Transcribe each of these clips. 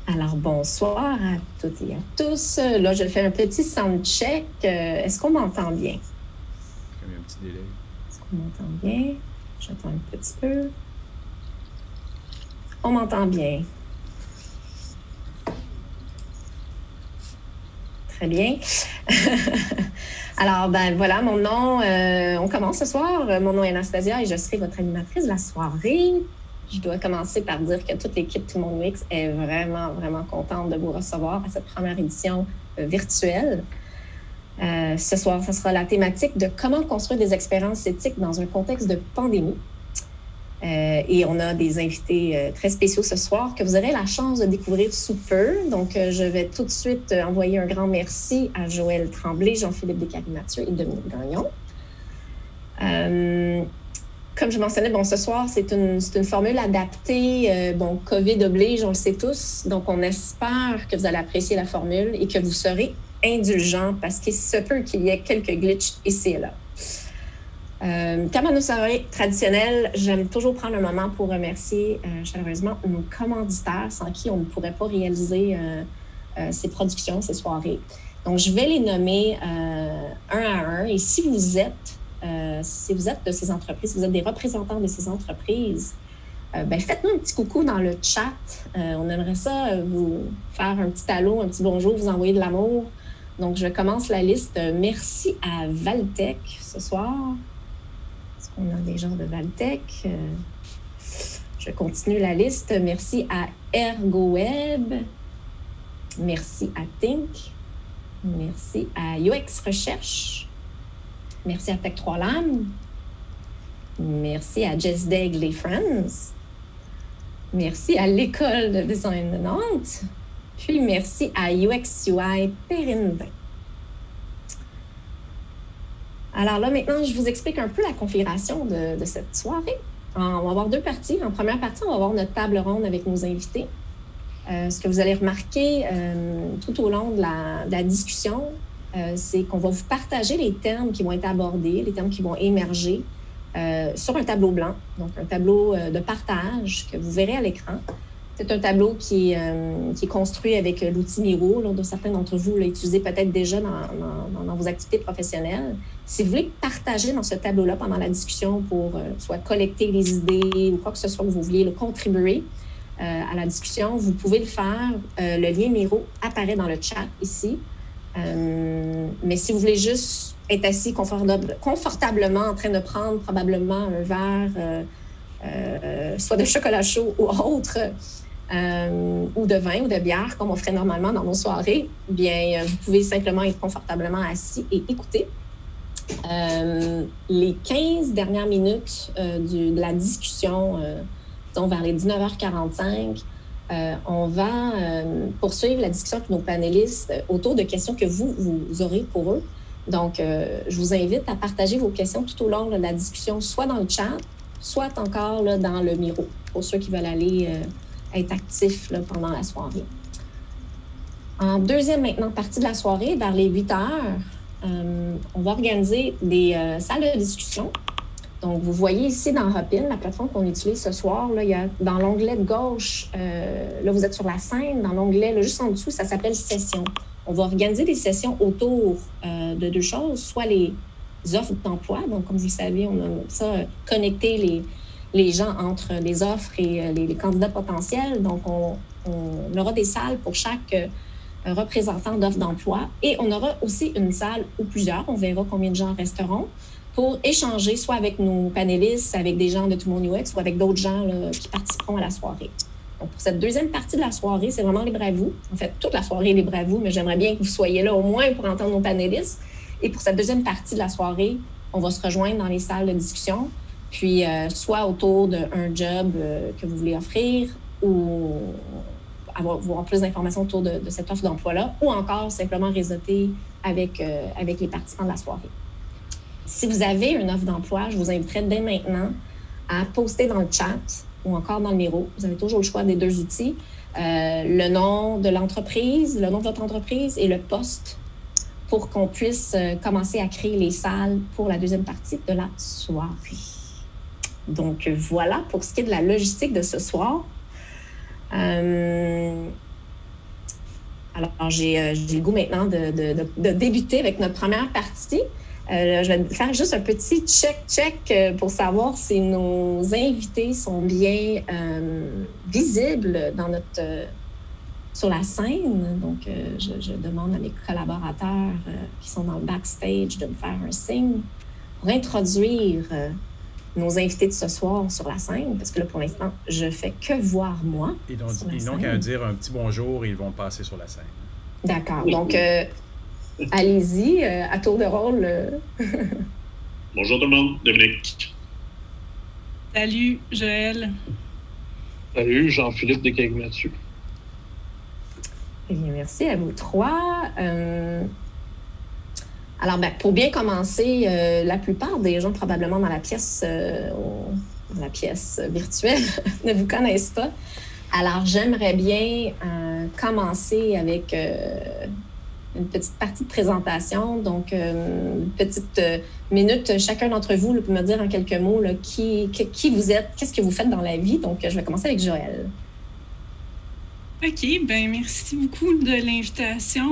Alors, bonsoir à toutes et à tous. Là, je fais un petit sound check. Est-ce qu'on m'entend bien? Comme un petit délai. Est-ce qu'on m'entend bien? J'attends un petit peu. On m'entend bien. Très bien. Alors, ben voilà, mon nom, on commence ce soir. Mon nom est Anastasia et je serai votre animatrice de la soirée. Je dois commencer par dire que toute l'équipe Tout le monde UX est vraiment, vraiment contente de vous recevoir à cette première édition virtuelle. Ce soir, ce sera la thématique de comment construire des expériences éthiques dans un contexte de pandémie. Et on a des invités très spéciaux ce soir que vous aurez la chance de découvrir sous peu. Donc, je vais tout de suite envoyer un grand merci à Joël Tremblay, Jean-Philippe Descaries-Mathieu et Dominique Gagnon. Comme je mentionnais, bon, ce soir, c'est une formule adaptée. Bon, COVID oblige, on le sait tous. Donc, on espère que vous allez apprécier la formule et que vous serez indulgents parce qu'il se peut qu'il y ait quelques glitches ici et là. Comme à nos soirées traditionnelles, j'aime toujours prendre un moment pour remercier chaleureusement nos commanditaires sans qui on ne pourrait pas réaliser ces productions, ces soirées. Donc, je vais les nommer un à un. Et si vous êtes de ces entreprises, si vous êtes des représentants de ces entreprises, ben, faites-nous un petit coucou dans le chat. On aimerait ça vous faire un petit allô, un petit bonjour, vous envoyer de l'amour. Donc, je commence la liste. Merci à Valtech ce soir. Est-ce qu'on a des gens de Valtech? Je continue la liste. Merci à ErgoWeb. Merci à Think. Merci à UX Recherche. Merci à Tech3 Lab. Merci à Jess Daigle et Friends. Merci à l'École de design de Nantes. Puis merci à UX UI Périne-20. Alors là, maintenant, je vous explique un peu la configuration de cette soirée. On va avoir deux parties. En première partie, on va avoir notre table ronde avec nos invités. Ce que vous allez remarquer tout au long de la discussion, c'est qu'on va vous partager les termes qui vont être abordés, les termes qui vont émerger sur un tableau blanc, donc un tableau de partage que vous verrez à l'écran. C'est un tableau qui est construit avec l'outil Miro, dont certains d'entre vous l'ont utilisé peut-être déjà dans vos activités professionnelles. Si vous voulez partager dans ce tableau-là pendant la discussion pour soit collecter les idées ou quoi que ce soit que vous vouliez contribuer à la discussion, vous pouvez le faire. Le lien Miro apparaît dans le chat ici. Mais si vous voulez juste être assis confortablement en train de prendre probablement un verre soit de chocolat chaud ou autre, ou de vin ou de bière, comme on ferait normalement dans nos soirées, bien, vous pouvez simplement être confortablement assis et écouter. Les 15 dernières minutes de la discussion, donc vers les 19h45, on va poursuivre la discussion avec nos panélistes autour de questions que vous aurez pour eux. Donc, je vous invite à partager vos questions tout au long de la discussion, soit dans le chat, soit encore là, dans le Miro, pour ceux qui veulent aller être actifs là, pendant la soirée. En deuxième maintenant partie de la soirée, vers les 8 heures, on va organiser des salles de discussion. Donc, vous voyez ici dans Hopin, la plateforme qu'on utilise ce soir, là, il y a, dans l'onglet de gauche, là, vous êtes sur la scène, dans l'onglet, là, juste en dessous, ça s'appelle « Sessions ». On va organiser des sessions autour de deux choses, soit les offres d'emploi. Donc, comme vous le savez, on a ça, connecter les gens entre les offres et les candidats potentiels. Donc, on aura des salles pour chaque représentant d'offres d'emploi. Et on aura aussi une salle ou plusieurs, on verra combien de gens resteront, pour échanger soit avec nos panélistes, avec des gens de Tout le monde UX ou avec d'autres gens là, qui participeront à la soirée. Donc, pour cette deuxième partie de la soirée, c'est vraiment libre à vous. En fait, toute la soirée est libre à vous, mais j'aimerais bien que vous soyez là au moins pour entendre nos panélistes. Et pour cette deuxième partie de la soirée, on va se rejoindre dans les salles de discussion, puis soit autour d'un job que vous voulez offrir ou avoir plus d'informations autour de cette offre d'emploi-là, ou encore simplement réseauter avec les participants de la soirée. Si vous avez une offre d'emploi, je vous inviterai dès maintenant à poster dans le chat ou encore dans le Miro. Vous avez toujours le choix des deux outils. Le nom de l'entreprise, le nom de votre entreprise et le poste pour qu'on puisse commencer à créer les salles pour la deuxième partie de la soirée. Donc, voilà pour ce qui est de la logistique de ce soir. Alors, j'ai le goût maintenant de débuter avec notre première partie. Je vais faire juste un petit check pour savoir si nos invités sont bien visibles sur la scène. Donc, je demande à mes collaborateurs qui sont dans le backstage de me faire un signe pour introduire nos invités de ce soir sur la scène, parce que là, pour l'instant, je fais que voir moi. Ils n'ont qu'à dire un petit bonjour et ils vont passer sur la scène. D'accord. Donc, allez-y, à tour de rôle. Bonjour tout le monde, Dominique. Salut, Joël. Salut, Jean-Philippe de Cagmathieu. Eh bien, merci à vous trois. Alors, pour bien commencer, la plupart des gens probablement dans la pièce virtuelle ne vous connaissent pas. Alors, j'aimerais bien commencer avec une petite partie de présentation. Donc, une petite minute, chacun d'entre vous peut me dire en quelques mots là, qui vous êtes, qu'est-ce que vous faites dans la vie. Donc, je vais commencer avec Joël. OK, bien merci beaucoup de l'invitation.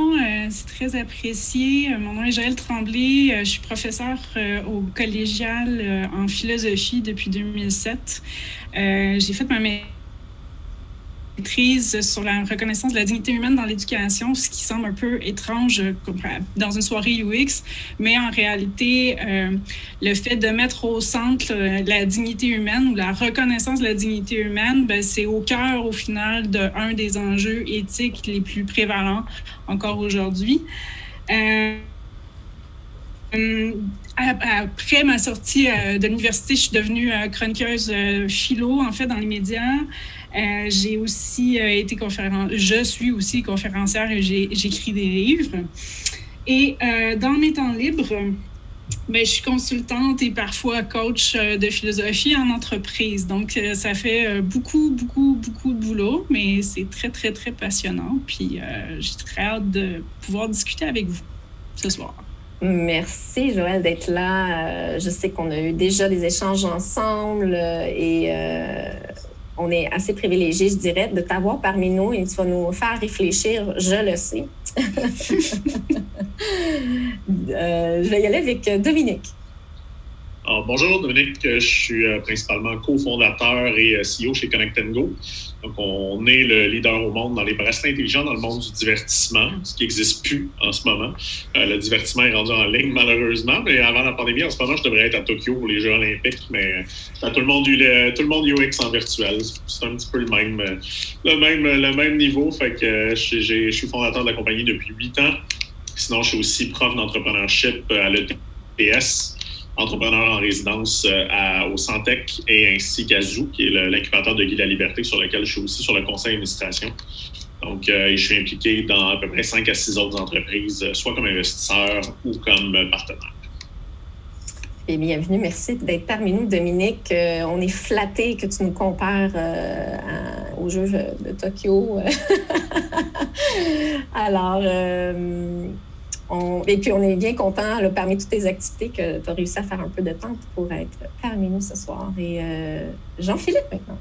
C'est très apprécié. Mon nom est Joël Tremblay. Je suis professeure au collégial en philosophie depuis 2007. J'ai fait ma maîtrise sur la reconnaissance de la dignité humaine dans l'éducation, ce qui semble un peu étrange dans une soirée UX, mais en réalité, le fait de mettre au centre la dignité humaine ou la reconnaissance de la dignité humaine, c'est au cœur, au final, d'un des enjeux éthiques les plus prévalents encore aujourd'hui. Après ma sortie de l'université, je suis devenue chroniqueuse philo, en fait, dans les médias. J'ai aussi je suis aussi conférencière et j'écris des livres. Et dans mes temps libres, je suis consultante et parfois coach de philosophie en entreprise. Donc, ça fait beaucoup de boulot, mais c'est très, très, très passionnant. Puis, j'ai très hâte de pouvoir discuter avec vous ce soir. Merci, Joël, d'être là. Je sais qu'on a eu déjà des échanges ensemble et on est assez privilégiés, je dirais, de t'avoir parmi nous et tu vas nous faire réfléchir, je le sais. Je vais y aller avec Dominique. Alors, bonjour, Dominique. Je suis principalement cofondateur et CEO chez Connect & Go. Donc, on est le leader au monde dans les bracelets intelligents dans le monde du divertissement, ce qui n'existe plus en ce moment. Le divertissement est rendu en ligne, malheureusement, mais avant la pandémie, en ce moment, je devrais être à Tokyo pour les Jeux olympiques, mais tout le monde UX en virtuel. C'est un petit peu le même niveau. Fait que je suis fondateur de la compagnie depuis 8 ans. Sinon, je suis aussi prof d'entrepreneurship à l'ETS, entrepreneur en résidence au Santec et ainsi qu'à Zoo, qui est l'incubateur de Guy Laliberté, sur lequel je suis aussi sur le conseil d'administration. Donc, je suis impliqué dans à peu près 5 à 6 autres entreprises, soit comme investisseur ou comme partenaire. Et bienvenue, merci d'être parmi nous, Dominique. On est flattés que tu nous compares aux Jeux de Tokyo. Alors, et puis on est bien content, là, parmi toutes tes activités, que tu as réussi à faire un peu de temps pour être parmi nous ce soir. Et Jean-Philippe maintenant.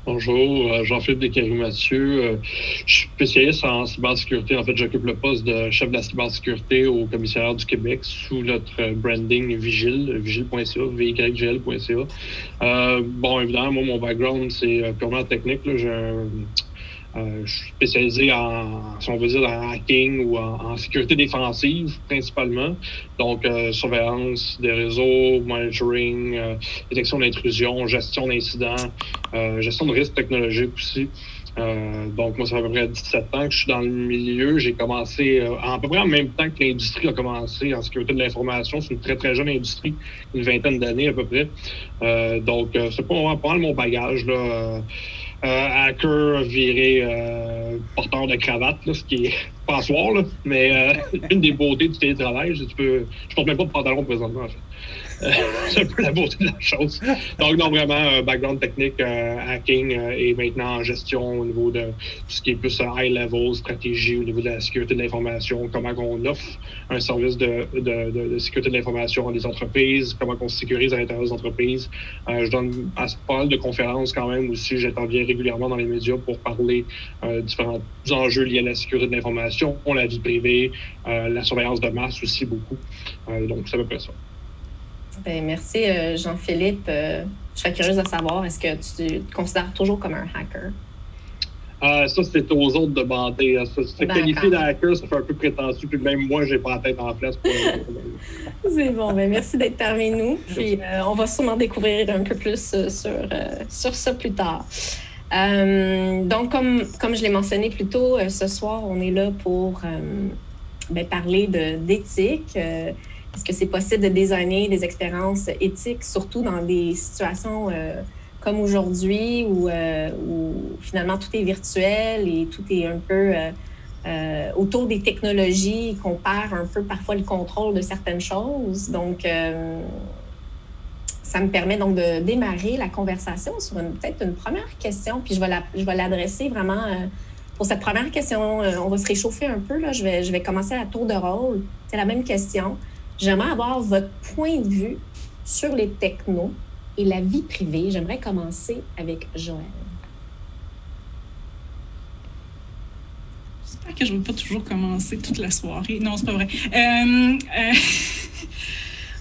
Bonjour, Jean-Philippe Descaries-Mathieu. Je suis spécialiste en cybersécurité. En fait, j'occupe le poste de chef de la cybersécurité au commissariat du Québec sous notre branding Vigile, vigile.ca, vigile.ca. Bon, évidemment, moi, mon background, c'est purement technique. Là. Je suis spécialisé si on veut dire, en hacking ou en sécurité défensive, principalement. Donc, surveillance des réseaux, monitoring, détection d'intrusion, gestion d'incidents, gestion de risques technologiques aussi. Donc, moi, ça fait à peu près 17 ans que je suis dans le milieu. J'ai commencé à peu près en même temps que l'industrie a commencé en sécurité de l'information. C'est une très, très jeune industrie, une vingtaine d'années à peu près. Donc, c'est pas mal mon bagage, là. Hacker viré porteur de cravate, là, ce qui est passoire, là, mais une des beautés du télétravail, je porte même pas de pantalon présentement, en fait. C'est un peu la beauté de la chose. Donc, non, vraiment, background technique, hacking et maintenant en gestion au niveau de tout ce qui est plus high level, stratégie au niveau de la sécurité de l'information, comment on offre un service de sécurité de l'information à des entreprises, comment on se sécurise à l'intérieur des entreprises. Je donne pas mal de conférences quand même aussi. J'interviens régulièrement dans les médias pour parler différents enjeux liés à la sécurité de l'information, la vie privée, la surveillance de masse aussi beaucoup. Donc, c'est à peu près ça. Bien, merci, Jean-Philippe. Je serais curieuse de savoir, est-ce que tu te considères toujours comme un hacker? Ça, c'est aux autres de bander. Se qualifier de hacker, ça fait un peu prétentieux. Puis même moi, j'ai pas la tête en place pour C'est bon. Bien, merci d'être parmi nous. Puis on va sûrement découvrir un peu plus sur ça plus tard. Donc, comme je l'ai mentionné plus tôt, ce soir, on est là pour parler d'éthique. Est-ce que c'est possible de designer des expériences éthiques, surtout dans des situations comme aujourd'hui où finalement tout est virtuel et tout est un peu autour des technologies, qu'on perd un peu parfois le contrôle de certaines choses. Donc, ça me permet donc de démarrer la conversation sur peut-être une première question, puis je vais l'adresser vraiment... pour cette première question, on va se réchauffer un peu. Là. Je vais commencer à tour de rôle. C'est la même question. J'aimerais avoir votre point de vue sur les technos et la vie privée. J'aimerais commencer avec Joël. J'espère que je ne vais pas toujours commencer toute la soirée. Non, c'est pas vrai.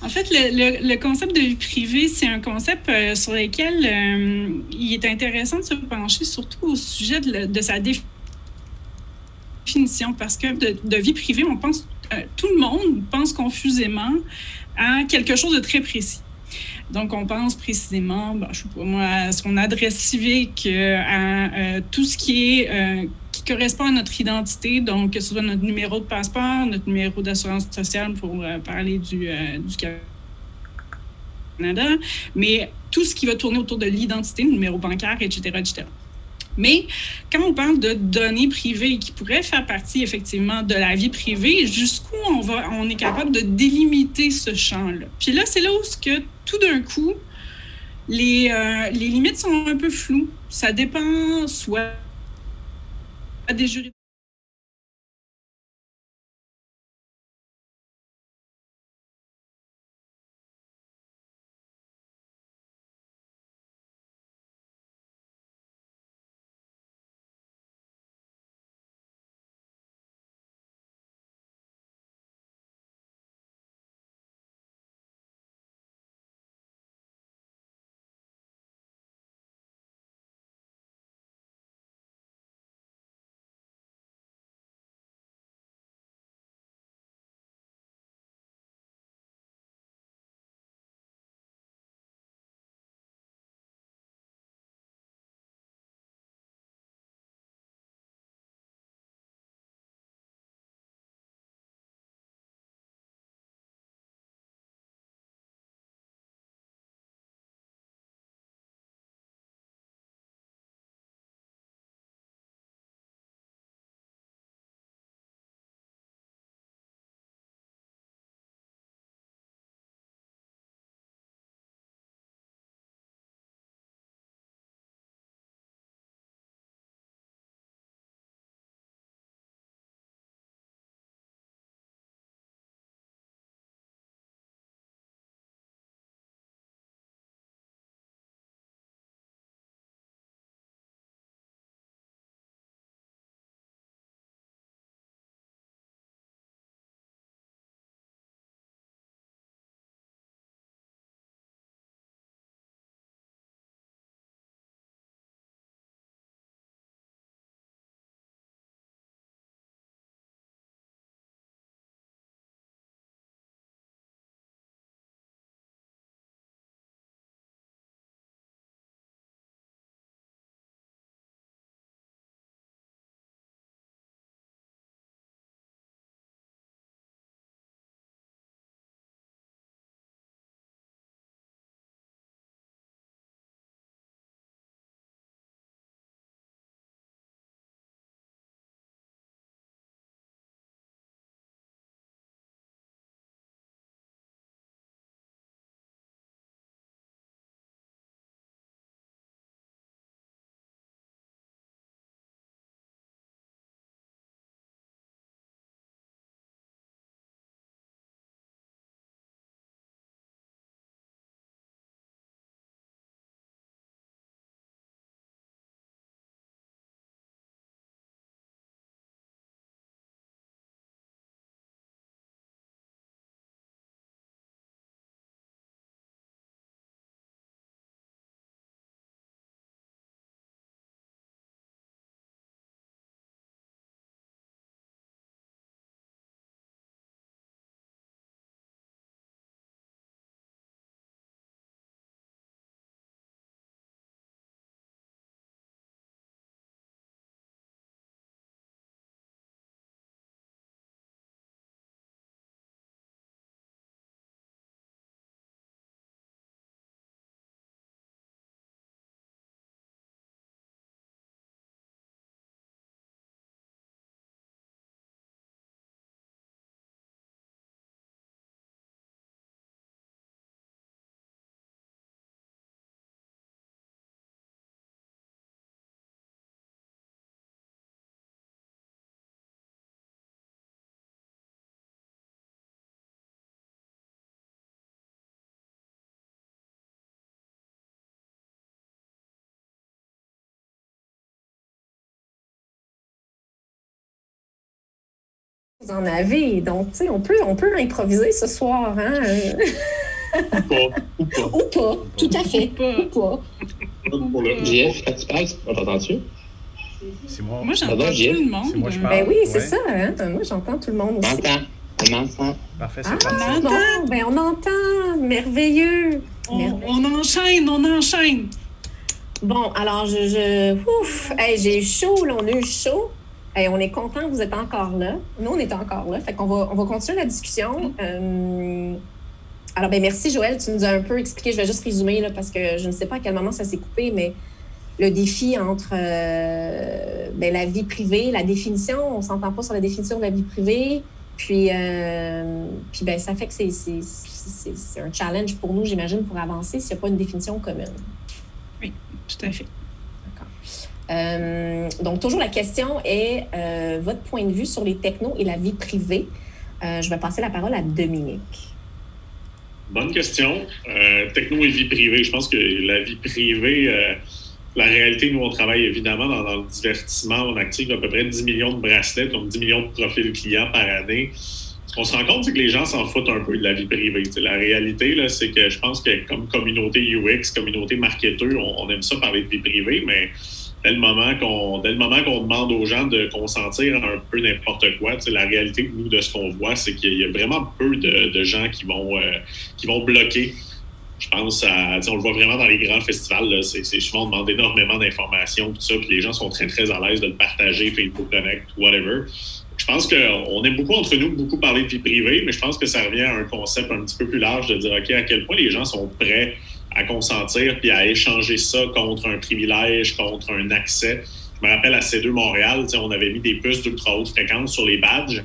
En fait, le concept de vie privée, c'est un concept sur lequel il est intéressant de se pencher, surtout au sujet de sa définition, parce que de vie privée, on pense, tout le monde pense confusément à quelque chose de très précis. Donc, on pense précisément, je sais pas moi, à son adresse civique, à tout ce qui est qui correspond à notre identité, donc que ce soit notre numéro de passeport, notre numéro d'assurance sociale pour parler du Canada, mais tout ce qui va tourner autour de l'identité, le numéro bancaire, etc., etc. Mais quand on parle de données privées qui pourraient faire partie effectivement de la vie privée, jusqu'où on est capable de délimiter ce champ-là? Puis là, c'est là où tout d'un coup, les limites sont un peu floues. Ça dépend soit des juridictions Vous en avez. Donc, tu sais, on peut improviser ce soir, hein? Ou pas. Ou pas, tout à fait. Ou pas. JF, quand tu parles, on t'entend-tu? C'est moi. Moi, j'entends tout le monde. C'est moi, je parle. Ben oui, c'est Ouais. ça. Hein? Moi, j'entends tout le monde aussi. On entend. Parfait, Ah, c'est parti. bon, ben on entend. Merveilleux. On enchaîne. Bon, alors, ouf, hey, j'ai eu chaud, là, on a eu chaud. Hey, on est content que vous êtes encore là. Nous, on est encore là. Fait qu'on va continuer la discussion. Alors, ben merci, Joël. Tu nous as un peu expliqué. Je vais juste résumer, là, parce que je ne sais pas à quel moment ça s'est coupé, mais le défi entre la vie privée, la définition, on ne s'entend pas sur la définition de la vie privée. Puis ça fait que c'est un challenge pour nous, j'imagine, pour avancer s'il n'y a pas une définition commune. Oui, tout à fait. D'accord. Donc, toujours la question est votre point de vue sur les technos et la vie privée. Je vais passer la parole à Dominique. Bonne question. Techno et vie privée. Je pense que la vie privée, la réalité, nous, on travaille évidemment dans le divertissement. On active à peu près 10 millions de bracelets, donc 10 millions de profils clients par année. Ce qu'on se rend compte, c'est que les gens s'en foutent un peu de la vie privée. T'sais, la réalité, là, c'est que je pense que comme communauté UX, communauté marketeur, on aime ça parler de vie privée, mais dès le moment qu'on demande aux gens de consentir à un peu n'importe quoi, la réalité, nous, de ce qu'on voit, c'est qu'il y a vraiment peu de gens qui vont bloquer. Je pense on le voit vraiment dans les grands festivals, là, c'est souvent on demande énormément d'informations, tout ça, puis les gens sont très, très à l'aise de le partager, Facebook Connect, whatever. Je pense qu'on aime beaucoup entre nous, beaucoup parler de vie privée, mais je pense que ça revient à un concept un petit peu plus large de dire, OK, à quel point les gens sont prêts à consentir puis à échanger ça contre un privilège, contre un accès. Je me rappelle à C2 Montréal, on avait mis des puces d'ultra haute fréquence sur les badges.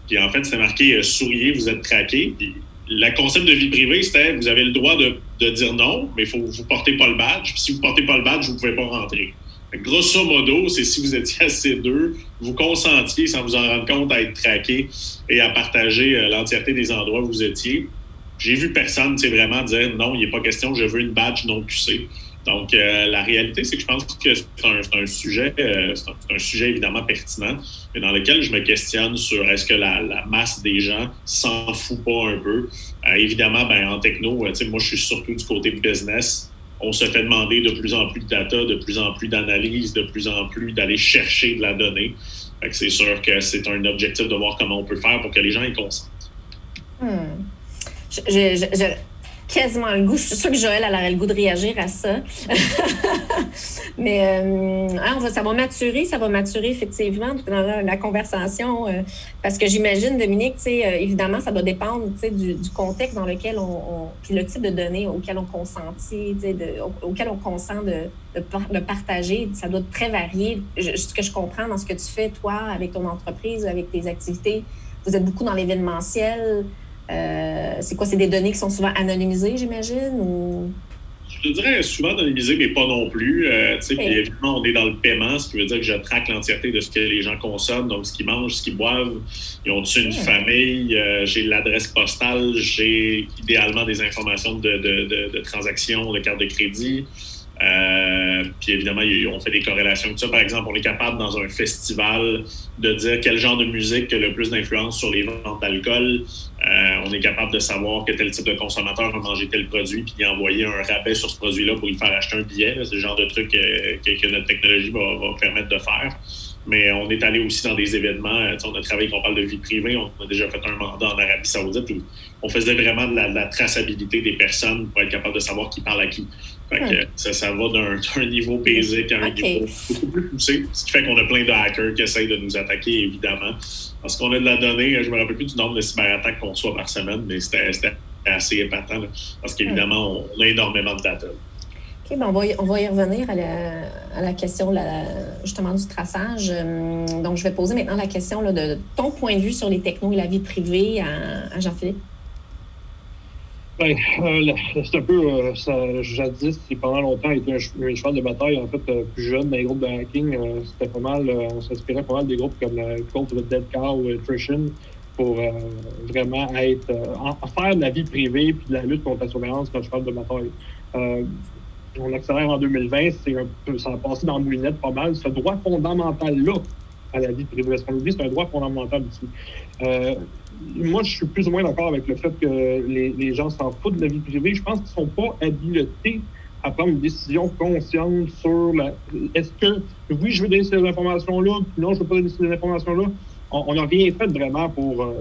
Puis en fait, c'était marqué « Souriez, vous êtes traqué ». Puis le concept de vie privée, c'était vous avez le droit de dire non, mais il faut vous portez pas le badge. Puis si vous portez pas le badge, vous pouvez pas rentrer. Grosso modo, c'est si vous étiez à C2, vous consentiez sans vous en rendre compte à être traqué et à partager l'entièreté des endroits où vous étiez. J'ai vu personne vraiment dire non, il n'est pas question, je veux une badge non QC. Donc, la réalité, c'est que je pense que c'est un sujet évidemment pertinent, mais dans lequel je me questionne sur est-ce que la masse des gens s'en fout pas un peu. Évidemment, en techno, moi, je suis surtout du côté business. On se fait demander de plus en plus de data, de plus en plus d'analyse, de plus en plus d'aller chercher de la donnée. Fait que c'est sûr que c'est un objectif de voir comment on peut faire pour que les gens y consentent. J'ai quasiment le goût. Je suis sûre que Joël aurait le goût de réagir à ça. Mais ça va maturer effectivement dans la conversation. Parce que j'imagine, Dominique, évidemment, ça doit dépendre du contexte dans lequel puis le type de données auquel on consentit, auquel on consent de partager. Ça doit très varier. Ce que je comprends dans ce que tu fais, toi, avec ton entreprise, avec tes activités, vous êtes beaucoup dans l'événementiel. C'est quoi? C'est des données qui sont souvent anonymisées, j'imagine? Ou... Je te dirais souvent anonymisées, mais pas non plus. Puis évidemment, on est dans le paiement, ce qui veut dire que je traque l'entièreté de ce que les gens consomment, donc ce qu'ils mangent, ce qu'ils boivent. Ils ont-tu une famille? J'ai l'adresse postale, j'ai idéalement des informations de transactions, de carte de crédit. Puis évidemment, on fait des corrélations avec ça. Par exemple, on est capable dans un festival de dire quel genre de musique a le plus d'influence sur les ventes d'alcool. On est capable de savoir que tel type de consommateur a mangé tel produit puis d'y envoyer un rabais sur ce produit-là pour lui faire acheter un billet. C'est le genre de truc que notre technologie va permettre de faire. Mais on est allé aussi dans des événements. On a travaillé, qu'on parle de vie privée. On a déjà fait un mandat en Arabie Saoudite où on faisait vraiment de la traçabilité des personnes pour être capable de savoir qui parle à qui. Fait que ça va d'un niveau basique à un niveau beaucoup plus poussé. Ce qui fait qu'on a plein de hackers qui essayent de nous attaquer, évidemment. Parce qu'on a de la donnée. Je ne me rappelle plus du nombre de cyberattaques qu'on reçoit par semaine, mais c'était assez épatant. Là, parce qu'évidemment, on a énormément de data. OK, on va y revenir à la question justement du traçage. Donc, je vais poser maintenant la question de ton point de vue sur les technos et la vie privée à Jean-Philippe. C'est un peu, jadis, et pendant longtemps, a été un cheval de bataille, en fait, plus jeune dans les groupes de hacking. C'était pas mal, on s'inspirait pas mal des groupes comme le Cult of Dead Cow ou Attrition pour vraiment faire de la vie privée puis de la lutte contre la surveillance comme cheval de bataille. On accélère en 2020, ça a passé dans la moulinette pas mal. Ce droit fondamental-là à la vie privée. Parce qu'on oublie, c'est un droit fondamental aussi. Moi, je suis plus ou moins d'accord avec le fait que les gens s'en foutent de la vie privée. Je pense qu'ils ne sont pas habilités à prendre une décision consciente sur est-ce que, oui, je veux donner ces informations-là, puis non, je ne veux pas donner ces informations-là. On n'a rien fait vraiment pour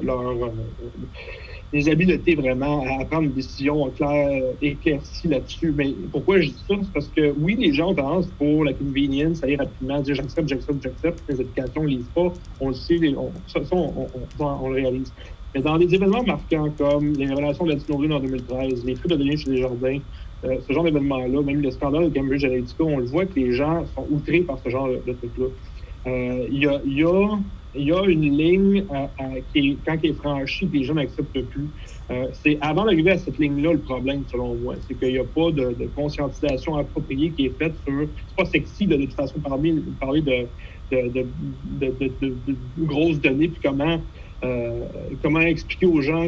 les habiletés vraiment à prendre une décision claire, éclaircie là-dessus. Mais pourquoi je dis ça? C'est parce que, oui, les gens ont tendance pour la convenience, aller rapidement, dire j'accepte, les applications ne lisent pas, on le sait, on le réalise. Mais dans des événements marquants comme les révélations de la Dino en 2013, les fuites de données chez Desjardins, ce genre d'événements-là, même le scandale de Cambridge Analytica, on le voit que les gens sont outrés par ce genre de trucs-là. Il y a une ligne quand elle est franchie que les gens n'acceptent plus. C'est avant d'arriver à cette ligne-là le problème, selon moi. C'est qu'il n'y a pas de conscientisation appropriée qui est faite sur... C'est pas sexy de toute façon parler de grosses données, puis comment expliquer aux gens...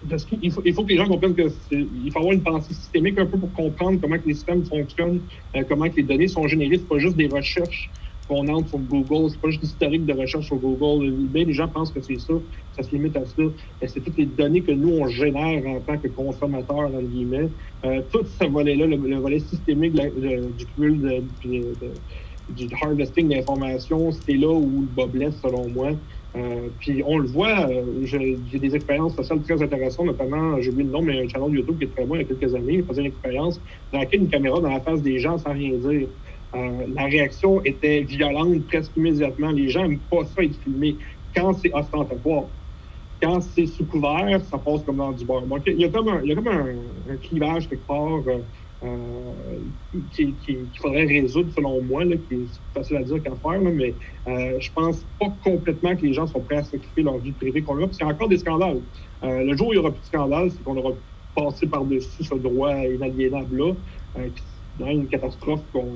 Parce qu'il faut que les gens comprennent qu'il faut avoir une pensée systémique un peu pour comprendre comment que les systèmes fonctionnent, comment que les données sont générées. C'est pas juste des recherches qu'on entre sur Google, c'est pas juste l'historique de recherche sur Google. Bien, les gens pensent que c'est ça se limite à ça. C'est toutes les données que nous, on génère en tant que consommateurs, dans le guillemets. Tout ce volet-là, le volet systémique du cumul du harvesting d'informations, c'est là où le bas blesse, selon moi. Puis on le voit, j'ai des expériences sociales très intéressantes, notamment, j'ai oublié le nom, mais un channel YouTube qui est très bon il y a quelques années, il faisait une expérience d'enquêter une caméra dans la face des gens sans rien dire. La réaction était violente presque immédiatement. Les gens n'aiment pas ça être filmé quand c'est ostentatoire. Quand c'est sous couvert, ça passe comme dans du beurre. Donc, il y a comme un clivage quelque part qu'il faudrait résoudre, selon moi, là, qui est facile à dire qu'à faire, là, mais je pense pas complètement que les gens sont prêts à sacrifier leur vie privée qu'on a, parce qu'il y a encore des scandales. Le jour où il n'y aura plus de scandales, c'est qu'on aura passé par-dessus ce droit inaliénable-là, une catastrophe qu'on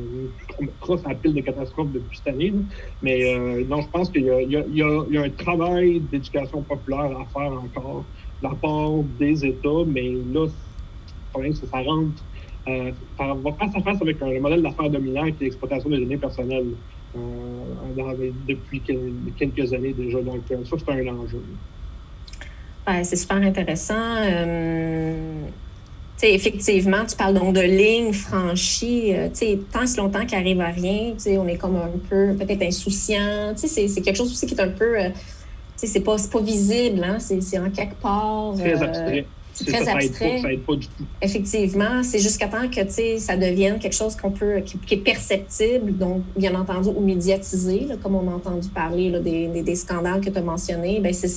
mettra sur la pile de catastrophes depuis cette année. Là. Mais non, je pense qu'il y a un travail d'éducation populaire à faire encore de la part des États, mais là, le problème, c'est que ça rentre ça va face à face avec un modèle d'affaires dominant qui est l'exploitation des données personnelles depuis quelques années déjà. Donc, ça, c'est un enjeu. C'est super intéressant. Effectivement, tu parles donc de lignes franchies. Tant si longtemps qu'il n'arrive à rien, on est comme un peu peut-être insouciant. C'est quelque chose aussi qui est un peu... c'est pas visible, hein? C'est en quelque part... Très abstrait. C'est très abstrait. Ça aide pas du tout. Effectivement, c'est jusqu'à temps que ça devienne quelque chose qui est perceptible, donc bien entendu ou médiatisé, là, comme on a entendu parler là, des scandales que tu as mentionnés. C'est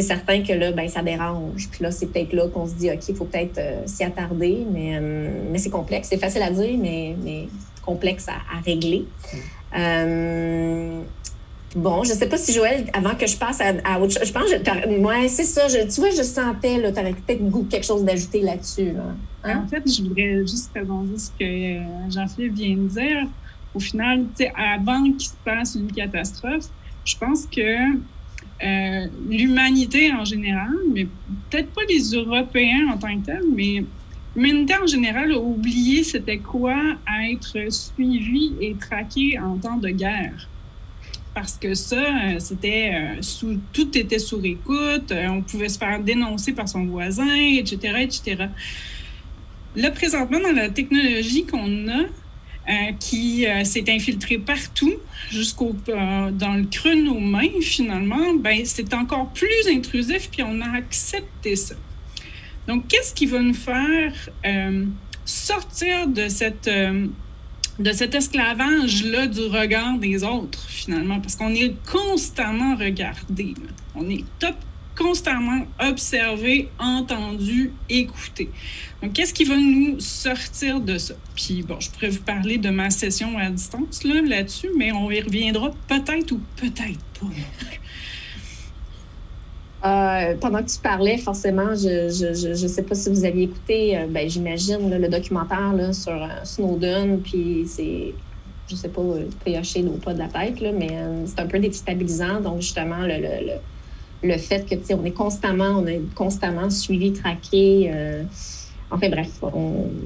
certain que là, ça dérange. Puis là, c'est peut-être là qu'on se dit, OK, il faut peut-être s'y attarder, mais c'est complexe. C'est facile à dire, mais complexe à régler. Bon, je ne sais pas si Joël, avant que je passe à autre chose, je pense que c'est ça, tu vois, je sentais, tu aurais peut-être quelque chose d'ajouter là-dessus. Là. Hein? En fait, je voudrais juste rebondir ce que Jean-Philippe vient de dire. Au final, avant qu'il se passe une catastrophe, je pense que l'humanité en général, mais peut-être pas les Européens en tant que tels, mais l'humanité en général a oublié c'était quoi être suivi et traqué en temps de guerre. Parce que ça, tout était sous écoute, on pouvait se faire dénoncer par son voisin, etc., etc. Là, présentement, dans la technologie qu'on a, qui s'est infiltrée partout, dans le creux de nos mains, finalement, c'est encore plus intrusif, puis on a accepté ça. Donc, qu'est-ce qui va nous faire sortir de cet esclavage-là du regard des autres, finalement? Parce qu'on est constamment regardé. Là. On est constamment observé, entendu, écouté. Donc, qu'est-ce qui va nous sortir de ça? Puis, bon, je pourrais vous parler de ma session à distance là-dessus, mais on y reviendra peut-être ou peut-être pas. Pendant que tu parlais, forcément, je ne sais pas si vous aviez écouté, j'imagine, le documentaire là, sur Snowden, puis c'est, je ne sais pas, pioché ou pas de la tête, là, mais c'est un peu déstabilisant. Donc, justement, le fait que on est constamment suivi, traqué. Enfin bref,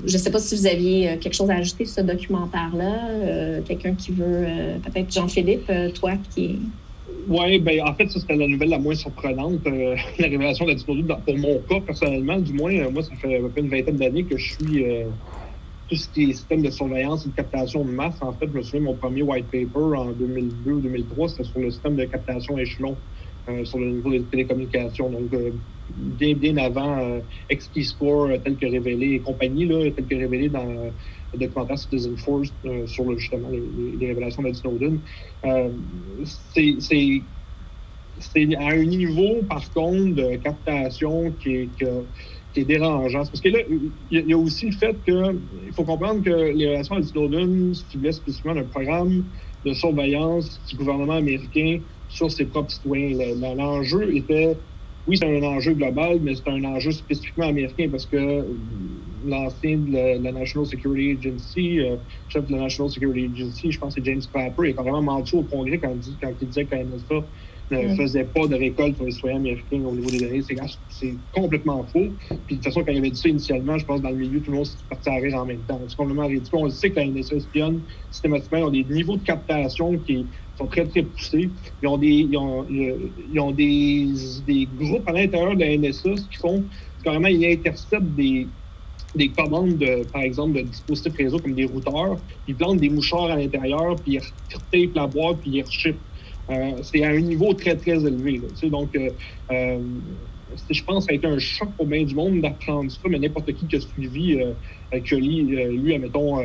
je ne sais pas si vous aviez quelque chose à ajouter sur ce documentaire-là. Quelqu'un qui veut, peut-être Jean-Philippe, toi qui... Oui, ben en fait, ça, c'était la nouvelle la moins surprenante. La révélation de la dysmorphie, pour mon cas, personnellement, du moins, moi, ça fait à peu près une vingtaine d'années que je suis tout ce qui est système de surveillance et de captation de masse. En fait, je me souviens, mon premier white paper en 2002 ou 2003, c'était sur le système de captation échelon sur le niveau des télécommunications. Donc, bien avant XKeyscore, tel que révélé, et compagnie, là, tel que révélé dans le documentaire Citizen Force sur justement les révélations de Snowden. C'est à un niveau, par contre, de captation qui est dérangeant. Parce que là, il y a aussi le fait qu'il faut comprendre que les révélations de Snowden ciblaient spécifiquement un programme de surveillance du gouvernement américain sur ses propres citoyens. L'enjeu était, oui, c'est un enjeu global, mais c'est un enjeu spécifiquement américain parce que l'ancien de la National Security Agency, chef de la National Security Agency, je pense que c'est James Clapper, il a carrément menti au Congrès quand il disait que la NSA ne faisait pas de récolte sur les citoyens américains au niveau des données. C'est complètement faux. Puis de toute façon, quand il avait dit ça initialement, je pense dans le milieu, tout le monde s'est parti à rire en même temps. C'est complètement ridicule. On sait que la NSA espionne systématiquement. Ils ont des niveaux de captation qui sont très, très poussés. Ils ont des groupes à l'intérieur de la NSA, ce qu'ils font, c'est carrément, ils interceptent des commandes, par exemple, de dispositifs réseau comme des routeurs, ils plantent des mouchoirs à l'intérieur, puis ils retapent la boîte, puis ils rechippent. C'est à un niveau très, très élevé. Là, donc, je pense que ça a été un choc pour bien du monde d'apprendre ça, mais n'importe qui a suivi, qui a lu, admettons,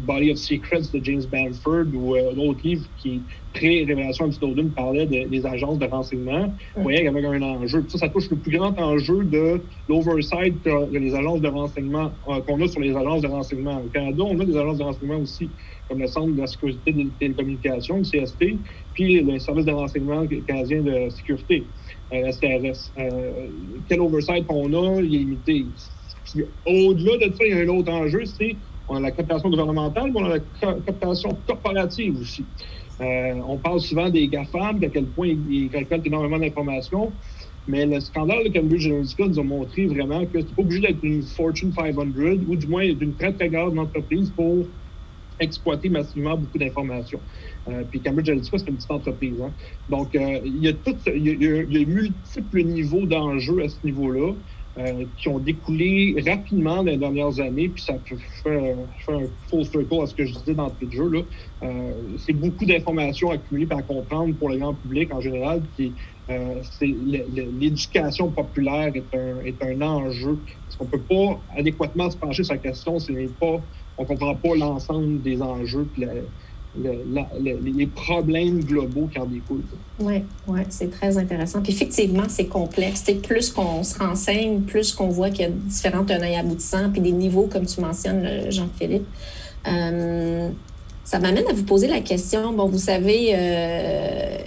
Body of Secrets de James Bamford ou d'autres livres qui, pré-révélation de Snowden, parlaient des agences de renseignement, vous voyez qu'il y avait un enjeu. Ça touche le plus grand enjeu de l'oversight que les agences de renseignement, qu'on a sur les agences de renseignement. Au Canada, on a des agences de renseignement aussi, comme le Centre de la sécurité des télécommunications, le CST, puis le Service de renseignement canadien de sécurité, la CRS. Quel oversight qu'on a, il est limité. Puis, au-delà de ça, il y a un autre enjeu, c'est on a la captation gouvernementale, mais on a la captation corporative aussi. On parle souvent des GAFAM, à quel point ils récoltent énormément d'informations, mais le scandale de Cambridge Analytica nous a montré vraiment que c'est pas obligé d'être une Fortune 500 ou du moins d'une très, très grande entreprise pour exploiter massivement beaucoup d'informations. Puis Cambridge Analytica, c'est une petite entreprise. Hein? Donc, il y a multiples niveaux d'enjeux à ce niveau-là qui ont découlé rapidement dans les dernières années, puis ça fait un full circle à ce que je disais d'entrée de jeu. Là. C'est beaucoup d'informations accumulées et à comprendre pour le grand public en général, puis l'éducation populaire est un enjeu. Parce qu'on ne peut pas adéquatement se pencher sur la question, on ne comprend pas l'ensemble des enjeux puis les problèmes globaux qui en découlent. Oui, c'est très intéressant. Puis effectivement, c'est complexe. Plus qu'on se renseigne, plus qu'on voit qu'il y a différents tenants et aboutissants, puis des niveaux, comme tu mentionnes, Jean-Philippe. Ça m'amène à vous poser la question. Bon, vous savez,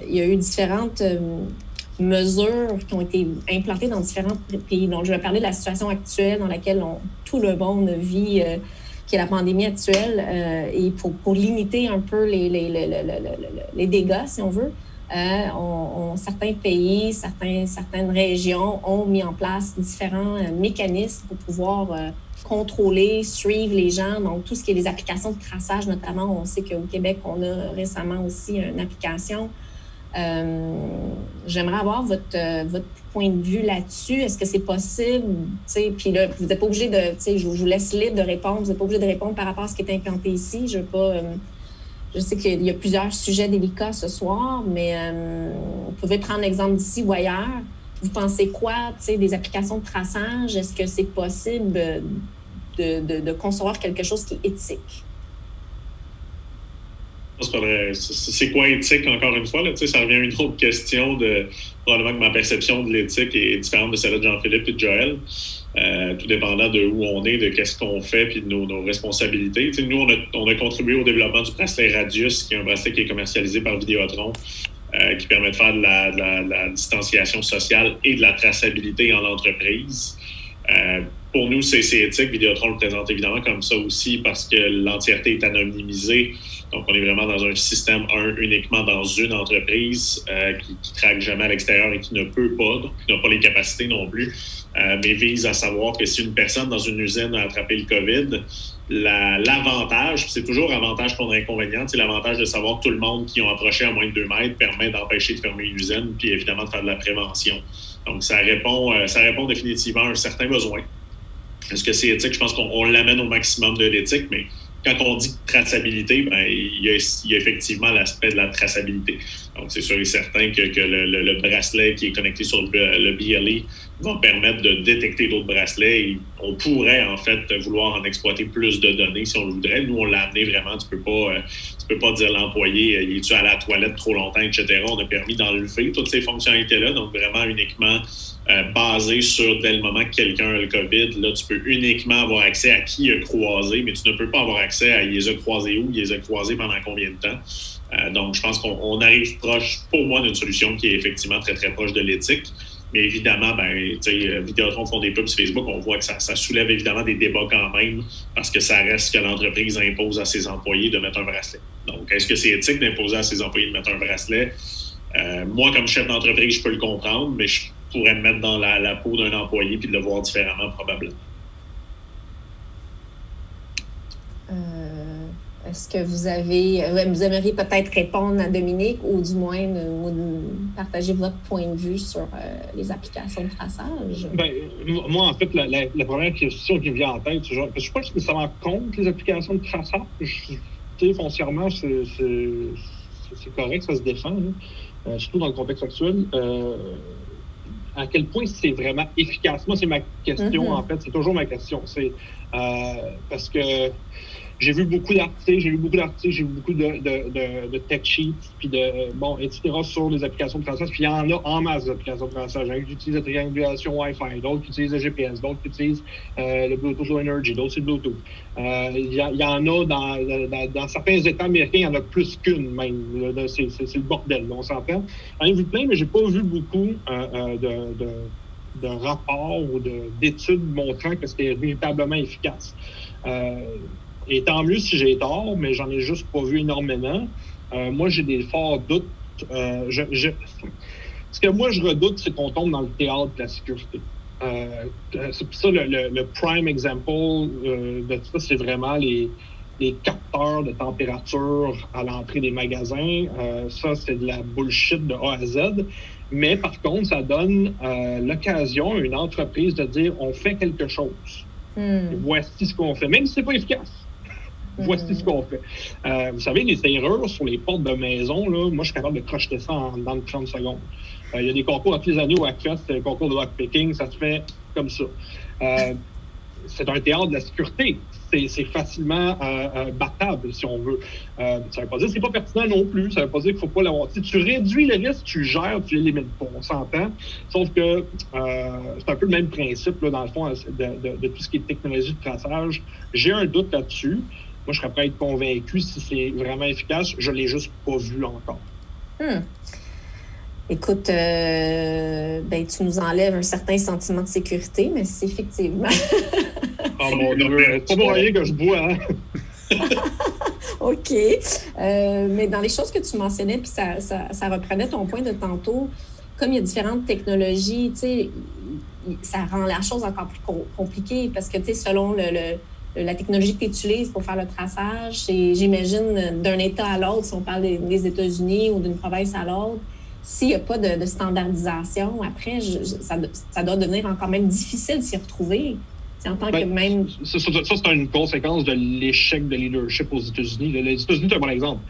il y a eu différentes mesures qui ont été implantées dans différents pays. Donc, je vais parler de la situation actuelle dans laquelle tout le monde vit, qui est la pandémie actuelle, et pour limiter un peu les dégâts, si on veut. Certains pays, certaines régions ont mis en place différents mécanismes pour pouvoir contrôler, suivre les gens. Donc, tout ce qui est les applications de traçage, notamment, on sait qu'au Québec, on a récemment aussi une application. J'aimerais avoir votre point de vue là-dessus. Est-ce que c'est possible? Puis là, vous n'êtes pas obligé de... Je vous laisse libre de répondre. Vous n'êtes pas obligé de répondre par rapport à ce qui est implanté ici. Je sais qu'il y a plusieurs sujets délicats ce soir, mais vous pouvez prendre l'exemple d'ici ou ailleurs. Vous pensez quoi, des applications de traçage? Est-ce que c'est possible de concevoir quelque chose qui est éthique? C'est quoi éthique, encore une fois? Là? Ça revient à une autre question de probablement que ma perception de l'éthique est différente de celle de Jean-Philippe et de Joël, tout dépendant de où on est, de qu'est-ce qu'on fait puis de nos responsabilités. Nous, on a contribué au développement du bracelet Radius, qui est un bracelet qui est commercialisé par Vidéotron, qui permet de faire de la distanciation sociale et de la traçabilité en entreprise. pour nous, c'est éthique. Vidéotron le présente évidemment comme ça aussi parce que l'entièreté est anonymisée. Donc, on est vraiment dans un système, uniquement dans une entreprise qui ne traque jamais à l'extérieur et qui ne peut pas, donc qui n'a pas les capacités non plus, mais vise à savoir que si une personne dans une usine a attrapé le COVID, l'avantage, c'est toujours avantage contre inconvénient, c'est l'avantage de savoir que tout le monde qui ont approché à moins de 2 mètres permet d'empêcher de fermer l'usine, puis évidemment de faire de la prévention. Donc, ça répond définitivement à un certain besoin. Est-ce que c'est éthique? Je pense qu'on l'amène au maximum de l'éthique, mais quand on dit traçabilité, ben, il y a effectivement l'aspect de la traçabilité. Donc, c'est sûr et certain que le bracelet qui est connecté sur le BLE va permettre de détecter d'autres bracelets. Et on pourrait, en fait, vouloir en exploiter plus de données si on le voudrait. Nous, on l'a amené vraiment. Tu peux pas dire l'employé, il est-tu à la toilette trop longtemps, etc. On a permis d'enlever toutes ces fonctionnalités-là. Donc, vraiment uniquement basé sur dès le moment que quelqu'un a le COVID. Là, tu peux uniquement avoir accès à qui il a croisé, mais tu ne peux pas avoir accès à il les a croisés où, il les a croisés pendant combien de temps. Donc, je pense qu'on arrive proche, pour moi, d'une solution qui est effectivement très, très proche de l'éthique. Mais évidemment, Vidéotron font des pubs sur Facebook, on voit que ça soulève évidemment des débats quand même, parce que ça reste que l'entreprise impose à ses employés de mettre un bracelet. Donc, est-ce que c'est éthique d'imposer à ses employés de mettre un bracelet? Moi, comme chef d'entreprise, je peux le comprendre, mais je pourrais me mettre dans la peau d'un employé puis de le voir différemment, probablement. Est-ce que vous aimeriez peut-être répondre à Dominique ou du moins partager votre point de vue sur les applications de traçage? Moi, en fait, la première question qui me vient en tête, c'est genre, je ne suis pas nécessairement contre les applications de traçage. Foncièrement, c'est correct, ça se défend, surtout dans le contexte actuel. À quel point c'est vraiment efficace? Moi, c'est ma question, en fait. C'est toujours ma question. C'est parce que j'ai vu beaucoup d'articles, j'ai vu beaucoup de tech sheets, puis etc. sur les applications de traçage. Puis il y en a en masse d'applications de traçage. Il y en a qui utilisent la triangulation Wi-Fi, d'autres qui utilisent le GPS, d'autres qui utilisent le Bluetooth Low Energy, d'autres c'est le Bluetooth. Il y en a dans certains États américains, il y en a plus qu'une même. C'est le bordel, on s'entend. J'en ai vu plein, mais j'ai pas vu beaucoup de rapports ou d'études montrant que c'était véritablement efficace. Et tant mieux si j'ai tort, mais j'en ai juste pas vu énormément. Moi, j'ai des forts doutes. Ce que moi, je redoute, c'est qu'on tombe dans le théâtre de la sécurité. C'est pour ça le prime example de ça, c'est vraiment les capteurs de température à l'entrée des magasins. Ça, c'est de la bullshit de A à Z. Mais par contre, ça donne l'occasion à une entreprise de dire on fait quelque chose. Voici ce qu'on fait, même si c'est pas efficace. Voici ce qu'on fait. Vous savez, les serrures sur les portes de maison, là, moi, je suis capable de crocheter ça dans 30 secondes. Il y a des concours artisanaux au Hackfest, c'est le concours de lockpicking, ça se fait comme ça. C'est un théâtre de la sécurité. C'est facilement battable, si on veut. Ça veut pas dire que c'est pas pertinent non plus. Ça veut pas dire qu'il faut pas l'avoir. Si tu réduis le risque, tu gères, tu l'élimines pas. On s'entend. Sauf que c'est un peu le même principe, là, dans le fond, de tout ce qui est technologie de traçage. J'ai un doute là-dessus. Moi, je serais prêt à être convaincu si c'est vraiment efficace. Je l'ai juste pas vu encore. Écoute, tu nous enlèves un certain sentiment de sécurité, mais c'est effectivement... mon Dieu, c'est pas pour rien que je bois, hein? OK. Mais dans les choses que tu mentionnais, puis ça reprenait ton point de tantôt, comme il y a différentes technologies, tu sais, ça rend la chose encore plus compliquée parce que, tu sais, selon la technologie que tu utilises pour faire le traçage, j'imagine, d'un État à l'autre, si on parle des États-Unis ou d'une province à l'autre, s'il n'y a pas de standardisation, après, ça doit devenir encore même difficile de s'y retrouver. En tant que même... Ça, c'est une conséquence de l'échec de leadership aux États-Unis. Les États-Unis, c'est un bon exemple.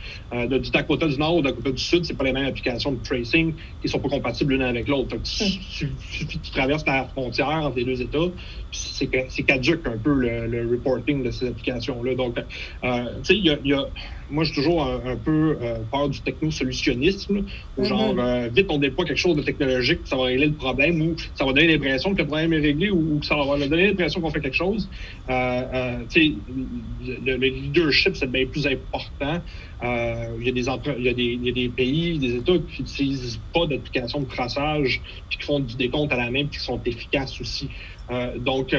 Du Dakota du Nord au Dakota du Sud, c'est pas les mêmes applications de tracing qui sont pas compatibles l'une avec l'autre. Tu traverses la frontière entre les deux États, c'est caduque un peu le reporting de ces applications-là. Donc, tu sais, moi, j'ai toujours un peu peur du techno-solutionnisme, où genre, vite, on déploie quelque chose de technologique, ça va régler le problème, ou ça va donner l'impression que le problème est réglé, ou que ça va donner l'impression qu'on fait quelque chose. Tu sais, le leadership, c'est bien plus important. Il y a des pays, des États qui n'utilisent pas d'application de traçage, puis qui font du décompte à la main, puis qui sont efficaces aussi. Donc,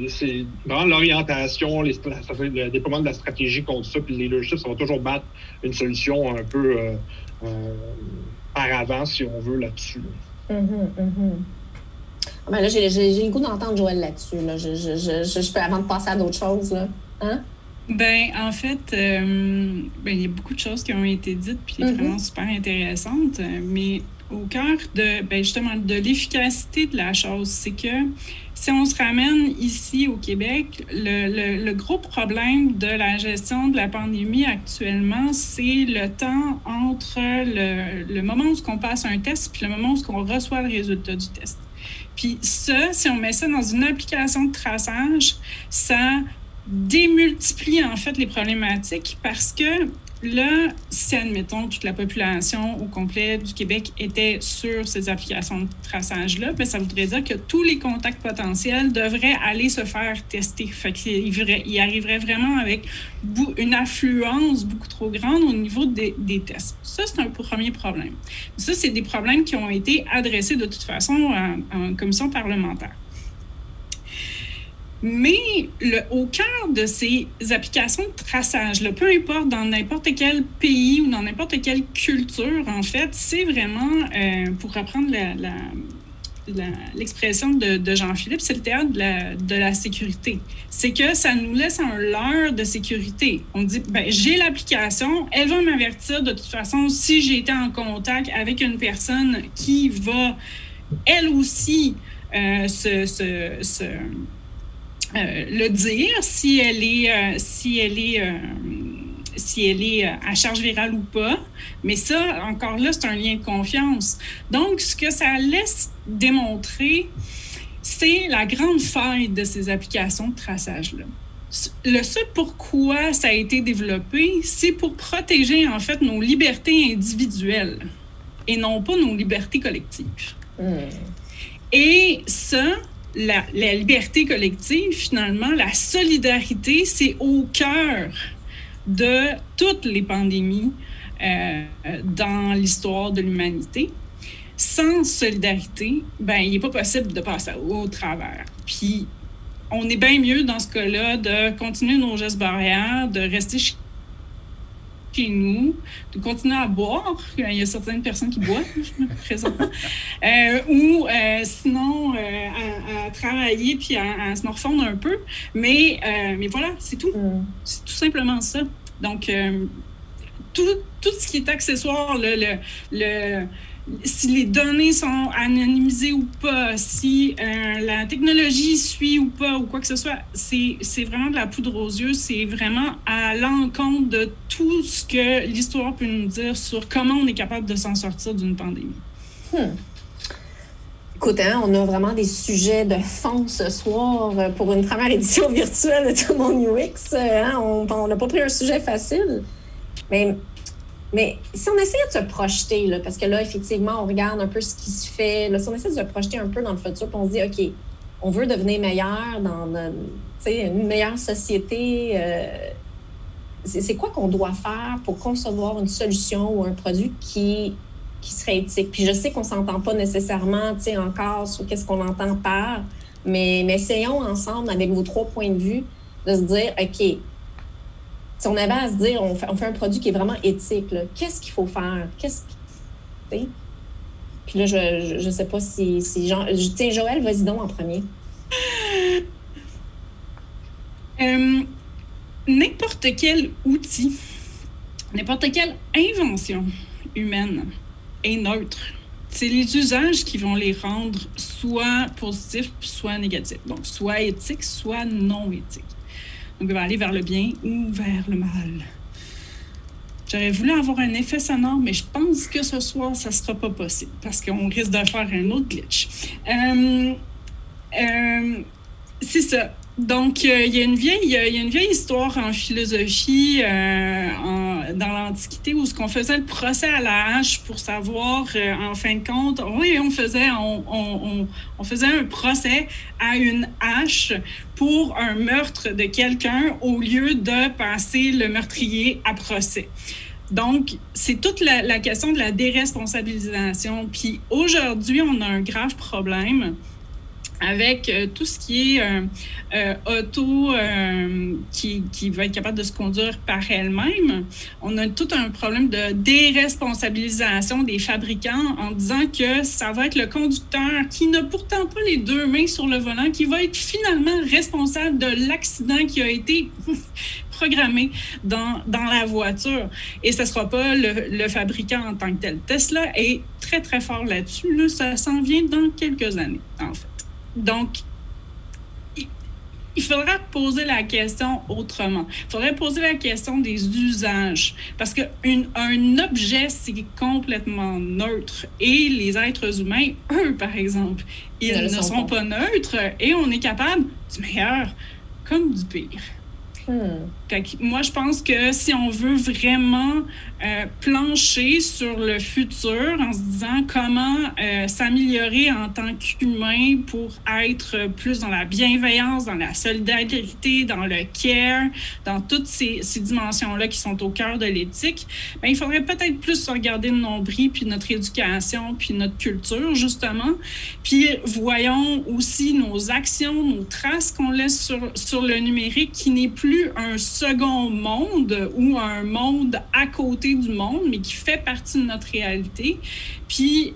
c'est vraiment l'orientation, le déploiement de la stratégie contre ça, puis le leadership, ça va toujours battre une solution un peu par avant, si on veut, là-dessus. Ben là, j'ai le goût d'entendre Joël là-dessus. Là. Je peux, avant de passer à d'autres choses. Là. Hein? Ben, en fait, il y a beaucoup de choses qui ont été dites, puis vraiment super intéressantes, mais au cœur justement, de l'efficacité de la chose, c'est que si on se ramène ici au Québec, le gros problème de la gestion de la pandémie actuellement, c'est le temps entre le moment où on passe un test puis le moment où on reçoit le résultat du test. Puis ça, si on met ça dans une application de traçage, ça démultiplie en fait les problématiques parce que là, si admettons toute la population au complet du Québec était sur ces applications de traçage-là, bien, ça voudrait dire que tous les contacts potentiels devraient aller se faire tester. Fait qu'il arriverait vraiment avec une affluence beaucoup trop grande au niveau des tests. Ça, c'est un premier problème. Ça, c'est des problèmes qui ont été adressés de toute façon en commission parlementaire. Mais au cœur de ces applications de traçage, peu importe dans n'importe quel pays ou dans n'importe quelle culture, en fait, c'est vraiment, pour reprendre l'expression de Jean-Philippe, c'est le théâtre de la sécurité. C'est que ça nous laisse un leurre de sécurité. On dit, j'ai l'application, elle va m'avertir de toute façon si j'ai été en contact avec une personne qui va, elle aussi, le dire si elle est à charge virale ou pas. Mais ça, encore là, c'est un lien de confiance. Donc, ce que ça laisse démontrer, c'est la grande faille de ces applications de traçage-là. Le seul pourquoi ça a été développé, c'est pour protéger, en fait, nos libertés individuelles et non pas nos libertés collectives. Et ça, la liberté collective, finalement, la solidarité, c'est au cœur de toutes les pandémies dans l'histoire de l'humanité. Sans solidarité, il n'est pas possible de passer au travers. Puis, on est bien mieux dans ce cas-là de continuer nos gestes barrières, de rester chez nous, de continuer à boire. Il y a certaines personnes qui boivent, présentement. Ou sinon, à travailler puis à se morfondre un peu. Mais voilà, c'est tout. C'est tout simplement ça. Donc, tout ce qui est accessoire, si les données sont anonymisées ou pas, si la technologie suit ou pas, ou quoi que ce soit, c'est vraiment de la poudre aux yeux. C'est vraiment à l'encontre de tout ce que l'histoire peut nous dire sur comment on est capable de s'en sortir d'une pandémie. Écoute, on a vraiment des sujets de fond ce soir pour une première édition virtuelle de Tout le monde UX. On n'a pas pris un sujet facile, mais si on essaie de se projeter, là, parce que là, effectivement, on regarde un peu ce qui se fait, là, si on essaie de se projeter un peu dans le futur, puis on se dit, OK, on veut devenir meilleur dans une meilleure société, c'est quoi qu'on doit faire pour concevoir une solution ou un produit qui serait éthique? Puis je sais qu'on ne s'entend pas nécessairement encore sur qu'est-ce qu'on entend par, mais essayons ensemble, avec vos 3 points de vue, de se dire, OK, si on avait à se dire, on fait un produit qui est vraiment éthique, là, qu'est-ce qu'il faut faire? Puis là, je ne sais pas si tiens, Joël, vas-y donc en premier. N'importe quel outil, n'importe quelle invention humaine est neutre. C'est les usages qui vont les rendre soit positifs, soit négatifs. Donc, soit éthiques, soit non éthiques. Donc, il va aller vers le bien ou vers le mal. J'aurais voulu avoir un effet sonore, mais je pense que ce soir, ça ne sera pas possible parce qu'on risque de faire un autre glitch. C'est ça. Donc, il y a une vieille histoire en philosophie dans l'Antiquité où ce qu'on faisait le procès à la hache pour savoir, en fin de compte, oui, on faisait un procès à une hache pour un meurtre de quelqu'un au lieu de passer le meurtrier à procès. Donc, c'est toute la question de la déresponsabilisation. Puis aujourd'hui, on a un grave problème avec tout ce qui est auto qui va être capable de se conduire par elle-même. On a tout un problème de déresponsabilisation des fabricants en disant que ça va être le conducteur qui n'a pourtant pas les deux mains sur le volant qui va être finalement responsable de l'accident qui a été programmé dans la voiture. Et ce ne sera pas le fabricant en tant que tel. Tesla est très, très fort là-dessus. Là, ça s'en vient dans quelques années, en fait. Donc, il faudra poser la question autrement. Il faudrait poser la question des usages. Parce qu'un objet, c'est complètement neutre. Et les êtres humains, eux, par exemple, ils ne sont pas neutres. Et on est capable du meilleur comme du pire. Fait que moi, je pense que si on veut vraiment plancher sur le futur en se disant comment s'améliorer en tant qu'humain pour être plus dans la bienveillance, dans la solidarité, dans le care, dans toutes ces dimensions-là qui sont au cœur de l'éthique, bien, il faudrait peut-être plus regarder le nombril, puis notre éducation, puis notre culture, justement. Puis voyons aussi nos actions, nos traces qu'on laisse sur le numérique qui n'est plus un second monde ou un monde à côté du monde, mais qui fait partie de notre réalité. Puis,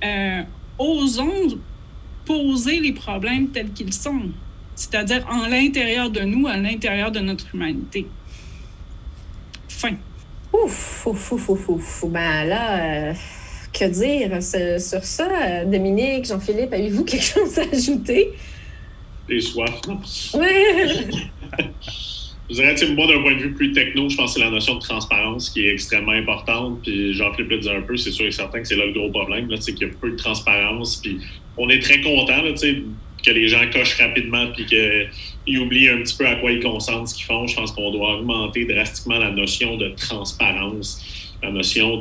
osons poser les problèmes tels qu'ils sont, c'est-à-dire en l'intérieur de nous, à l'intérieur de notre humanité. Fin. Ouf. Ben là, que dire sur ça? Dominique, Jean-Philippe, avez-vous quelque chose à ajouter? T'es soif, non? Oui. Je dirais, moi, d'un point de vue plus techno, je pense que c'est la notion de transparence qui est extrêmement importante. Puis Jean-Philippe le dit un peu, c'est sûr et certain que c'est là le gros problème, là, qu'il y a peu de transparence. Puis on est très content là, que les gens cochent rapidement puis qu'ils oublient un petit peu à quoi ils consentent ce qu'ils font. Je pense qu'on doit augmenter drastiquement la notion de transparence. La notion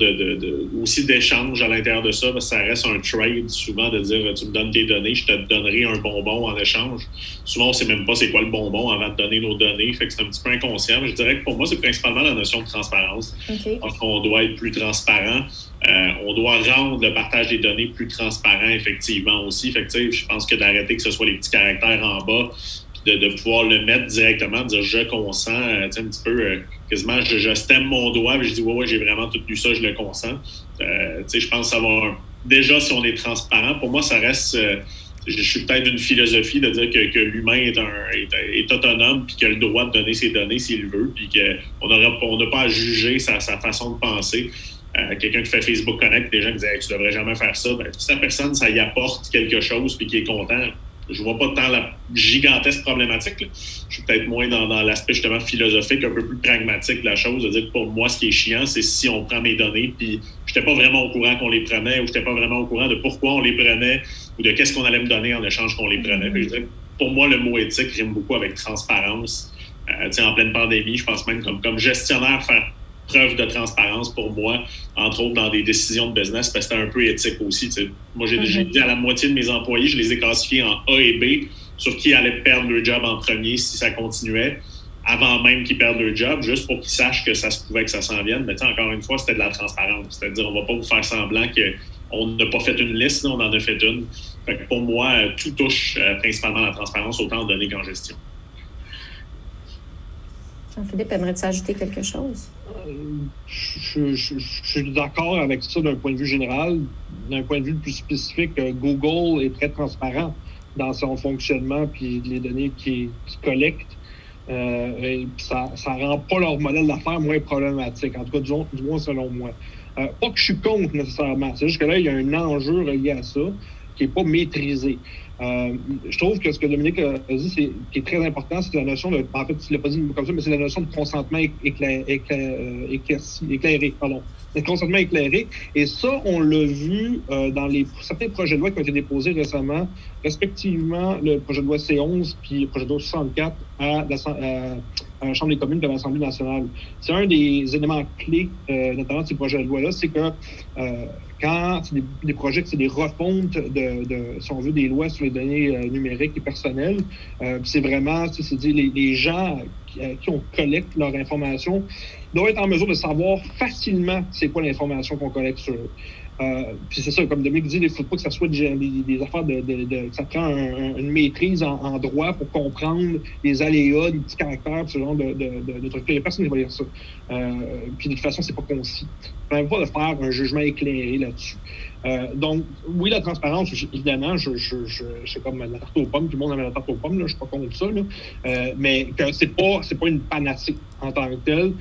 aussi d'échange à l'intérieur de ça, parce que ça reste un trade souvent de dire tu me donnes tes données, je te donnerai un bonbon en échange. Souvent, on ne sait même pas c'est quoi le bonbon avant de donner nos données, fait que c'est un petit peu inconscient. Mais je dirais que pour moi, c'est principalement la notion de transparence. Okay. Donc, on doit être plus transparent. On doit rendre le partage des données plus transparent, effectivement, aussi. Fait que, je pense que d'arrêter que ce soit les petits caractères en bas, de pouvoir le mettre directement, de dire je consens, un petit peu quasiment je stemme mon doigt, puis je dis ouais, j'ai vraiment tout lu ça, je le consens. Je pense que ça va déjà, si on est transparent, pour moi, ça reste. Je suis peut-être d'une philosophie de dire que l'humain est autonome, puis qu'il a le droit de donner ses données s'il veut, puis qu'on n'a pas à juger sa façon de penser. Quelqu'un qui fait Facebook Connect, des gens qui disent hey, tu devrais jamais faire ça. Ben, si la personne, ça y apporte quelque chose, puis qui est content. Je vois pas tant la gigantesque problématique. Là. Je suis peut-être moins dans l'aspect justement philosophique, un peu plus pragmatique de la chose, de dire que pour moi, ce qui est chiant, c'est si on prend mes données, puis je n'étais pas vraiment au courant qu'on les prenait, ou je n'étais pas vraiment au courant de pourquoi on les prenait, ou de qu'est-ce qu'on allait me donner en échange qu'on les prenait. Puis je dirais que pour moi, le mot éthique rime beaucoup avec transparence. En pleine pandémie, je pense même comme gestionnaire, faire preuve de transparence pour moi, entre autres dans des décisions de business, parce que c'était un peu éthique aussi. T'sais. Moi, j'ai dit à la moitié de mes employés, je les ai classifiés en A et B, sur qui allait perdre leur job en premier si ça continuait, avant même qu'ils perdent leur job, juste pour qu'ils sachent que ça se pouvait que ça s'en vienne. Mais encore une fois, c'était de la transparence. C'est-à-dire, on ne va pas vous faire semblant qu'on n'a pas fait une liste, on en a fait une. Fait que pour moi, tout touche principalement la transparence, autant en données qu'en gestion. Jean-Philippe, aimerais-tu ajouter quelque chose? Je suis d'accord avec ça d'un point de vue général. D'un point de vue plus spécifique, Google est très transparent dans son fonctionnement puis les données qu'il collecte. Et ça ne rend pas leur modèle d'affaires moins problématique, en tout cas, du moins selon moi. Pas que je suis contre nécessairement, c'est juste que là, il y a un enjeu relié à ça qui n'est pas maîtrisé. Je trouve que ce que Dominique a dit, qui est très important, c'est la notion de, en fait, il ne l'a pas dit comme ça, mais c'est la notion de consentement éclairé. consentement éclairé. Et ça, on l'a vu dans certains projets de loi qui ont été déposés récemment, respectivement le projet de loi C11 puis le projet de loi 64 à la Chambre des communes de l'Assemblée nationale. C'est un des éléments clés, notamment de ces projets de loi-là, c'est que quand c'est des projets, c'est des refontes si on veut, des lois sur les données numériques et personnelles, c'est vraiment, c'est dire, les gens qui on collecte leur information doivent être en mesure de savoir facilement c'est quoi l'information qu'on collecte sur eux. Puis c'est ça, comme Dominique dit, il ne faut pas que ça soit des affaires ça prend une maîtrise en droit pour comprendre les aléas, les petits caractères, ce genre de trucs. Il n'y a personne qui va lire ça. Puis de toute façon, c'est pas concis. On ne peut pas faire un jugement éclairé là-dessus. Donc, oui, la transparence, évidemment, c'est comme la tarte aux pommes, tout le monde aime la tarte aux pommes, là, je ne suis pas contre ça, là. Mais que c'est pas une panacée en tant que telle.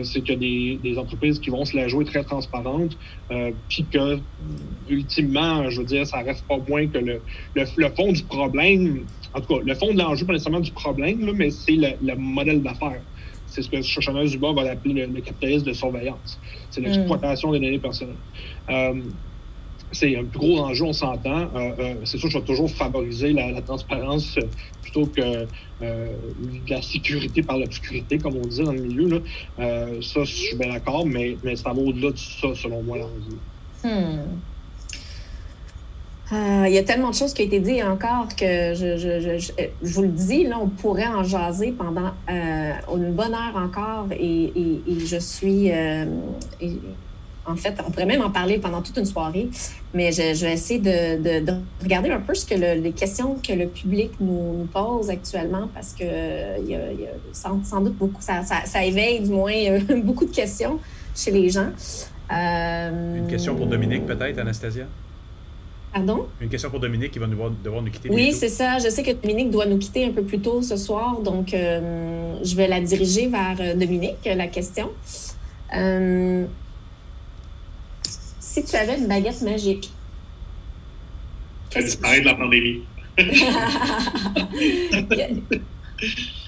C'est qu'il y a des entreprises qui vont se la jouer très transparentes, puis que, ultimement, je veux dire, ça reste pas moins que le fond du problème, en tout cas, le fond de l'enjeu, pas nécessairement du problème, là, mais c'est le modèle d'affaires. C'est ce que Shoshana Zuboff va appeler le capitalisme de surveillance. C'est l'exploitation des données personnelles. C'est un plus gros enjeu, on s'entend. C'est sûr que je vais toujours favoriser la transparence plutôt que la sécurité par l'obscurité, comme on disait dans le milieu. Là. Ça, je suis bien d'accord, mais ça va au-delà de ça, selon moi, l'enjeu. Il y a tellement de choses qui ont été dites encore que je vous le dis, là, on pourrait en jaser pendant une bonne heure encore et je suis... en fait, on pourrait même en parler pendant toute une soirée, mais je vais essayer de regarder un peu les questions que le public nous pose actuellement parce que il y a sans doute beaucoup, ça éveille du moins beaucoup de questions chez les gens. Une question pour Dominique peut-être, Anastasia? Pardon? Une question pour Dominique qui va devoir nous quitter. Oui, bientôt. c'est ça. Je sais que Dominique doit nous quitter un peu plus tôt ce soir, donc je vais la diriger vers Dominique, la question. Si tu avais une baguette magique, disparaître de la pandémie.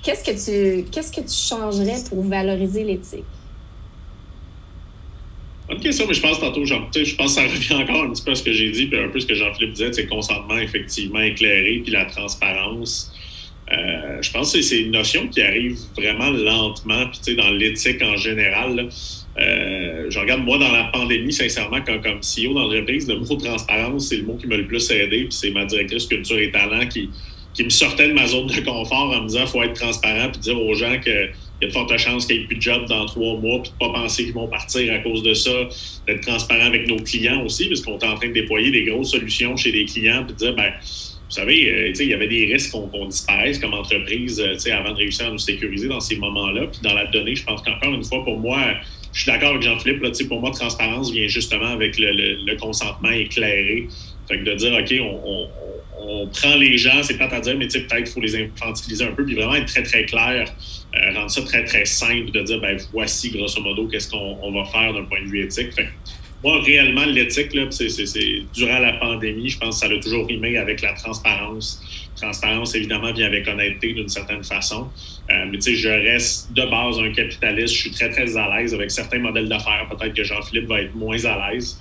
Qu'est-ce que tu changerais pour valoriser l'éthique? Bonne question, mais je pense tantôt, je pense que ça revient encore un petit peu à ce que j'ai dit, puis un peu ce que Jean-Philippe disait, c'est le consentement effectivement éclairé, puis la transparence. Je pense que c'est une notion qui arrive vraiment lentement, puis dans l'éthique en général, là, je regarde, moi, dans la pandémie, sincèrement, comme CEO d'entreprise, le mot transparence, c'est le mot qui m'a le plus aidé, puis c'est ma directrice culture et talent qui me sortait de ma zone de confort en me disant qu'il faut être transparent, puis dire aux gens qu'il y a de fortes chances qu'il n'y ait plus de job dans 3 mois, puis de ne pas penser qu'ils vont partir à cause de ça, d'être transparent avec nos clients aussi, parce qu'on est en train de déployer des grosses solutions chez des clients, puis de dire, vous savez, il y avait des risques qu'on disparaisse comme entreprise avant de réussir à nous sécuriser dans ces moments-là. Puis dans la donnée, je pense qu'encore une fois, pour moi, je suis d'accord avec Jean-Philippe, là, pour moi, transparence vient justement avec le consentement éclairé. Fait que de dire, OK, on prend les gens, c'est plate à dire, mais peut-être qu'il faut les infantiliser un peu, puis vraiment être très, très clair, rendre ça très, très simple, de dire, voici, grosso modo, qu'est-ce qu'on va faire d'un point de vue éthique. Fait que, moi, réellement, l'éthique, là, c'est durant la pandémie, je pense que ça a toujours rimé avec la transparence. Transparence, évidemment, vient avec honnêteté d'une certaine façon. Mais je reste de base un capitaliste. Je suis très, très à l'aise avec certains modèles d'affaires. Peut-être que Jean-Philippe va être moins à l'aise.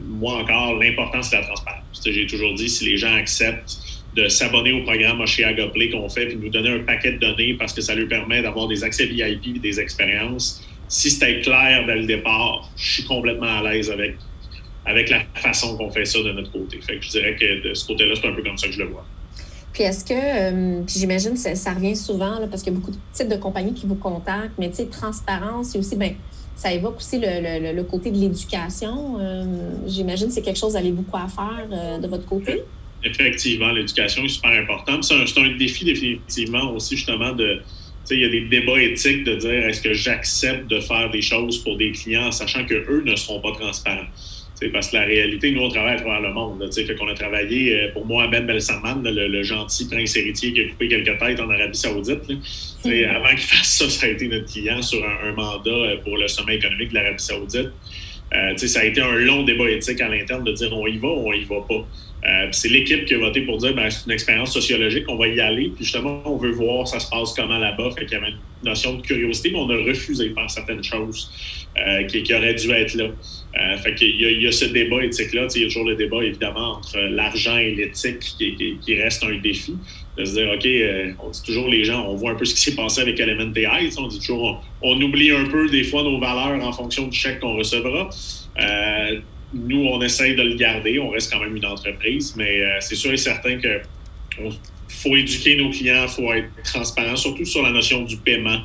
Moi, encore, l'important, c'est la transparence. J'ai toujours dit, si les gens acceptent de s'abonner au programme Osheaga Play qu'on fait puis de nous donner un paquet de données parce que ça leur permet d'avoir des accès VIP et des expériences, si c'était clair dès le départ, je suis complètement à l'aise avec la façon qu'on fait ça de notre côté. Fait que je dirais que de ce côté-là, c'est un peu comme ça que je le vois. Puis est-ce que, puis j'imagine que ça revient souvent, là, parce qu'il y a beaucoup de types de compagnies qui vous contactent, mais tu sais, transparence, c'est aussi, ça évoque aussi le côté de l'éducation. J'imagine que c'est quelque chose, vous avez beaucoup à faire de votre côté. Effectivement, l'éducation est super importante. C'est un défi définitivement aussi, justement, il y a des débats éthiques de dire est-ce que j'accepte de faire des choses pour des clients en sachant qu'eux ne seront pas transparents. Parce que la réalité, nous, on travaille à travers le monde. Fait qu'on a travaillé, pour moi, Ben Belsalman, le gentil prince héritier qui a coupé quelques têtes en Arabie Saoudite. Avant qu'il fasse ça, ça a été notre client sur un mandat pour le sommet économique de l'Arabie Saoudite. Ça a été un long débat éthique à l'interne de dire on y va ou on y va pas. C'est l'équipe qui a voté pour dire c'est une expérience sociologique, on va y aller. Puis justement, on veut voir ça se passe comment là-bas. Fait qu'il y avait une notion de curiosité, mais on a refusé de faire certaines choses qui auraient dû être là. Fait qu'il y a ce débat éthique-là. Il y a toujours le débat, évidemment, entre l'argent et l'éthique qui reste un défi. De se dire, OK, on dit toujours les gens, on voit un peu ce qui s'est passé avec Element AI. On dit toujours, on oublie un peu des fois nos valeurs en fonction du chèque qu'on recevra. Nous, on essaye de le garder. On reste quand même une entreprise, mais c'est sûr et certain qu'il faut éduquer nos clients, il faut être transparent, surtout sur la notion du paiement.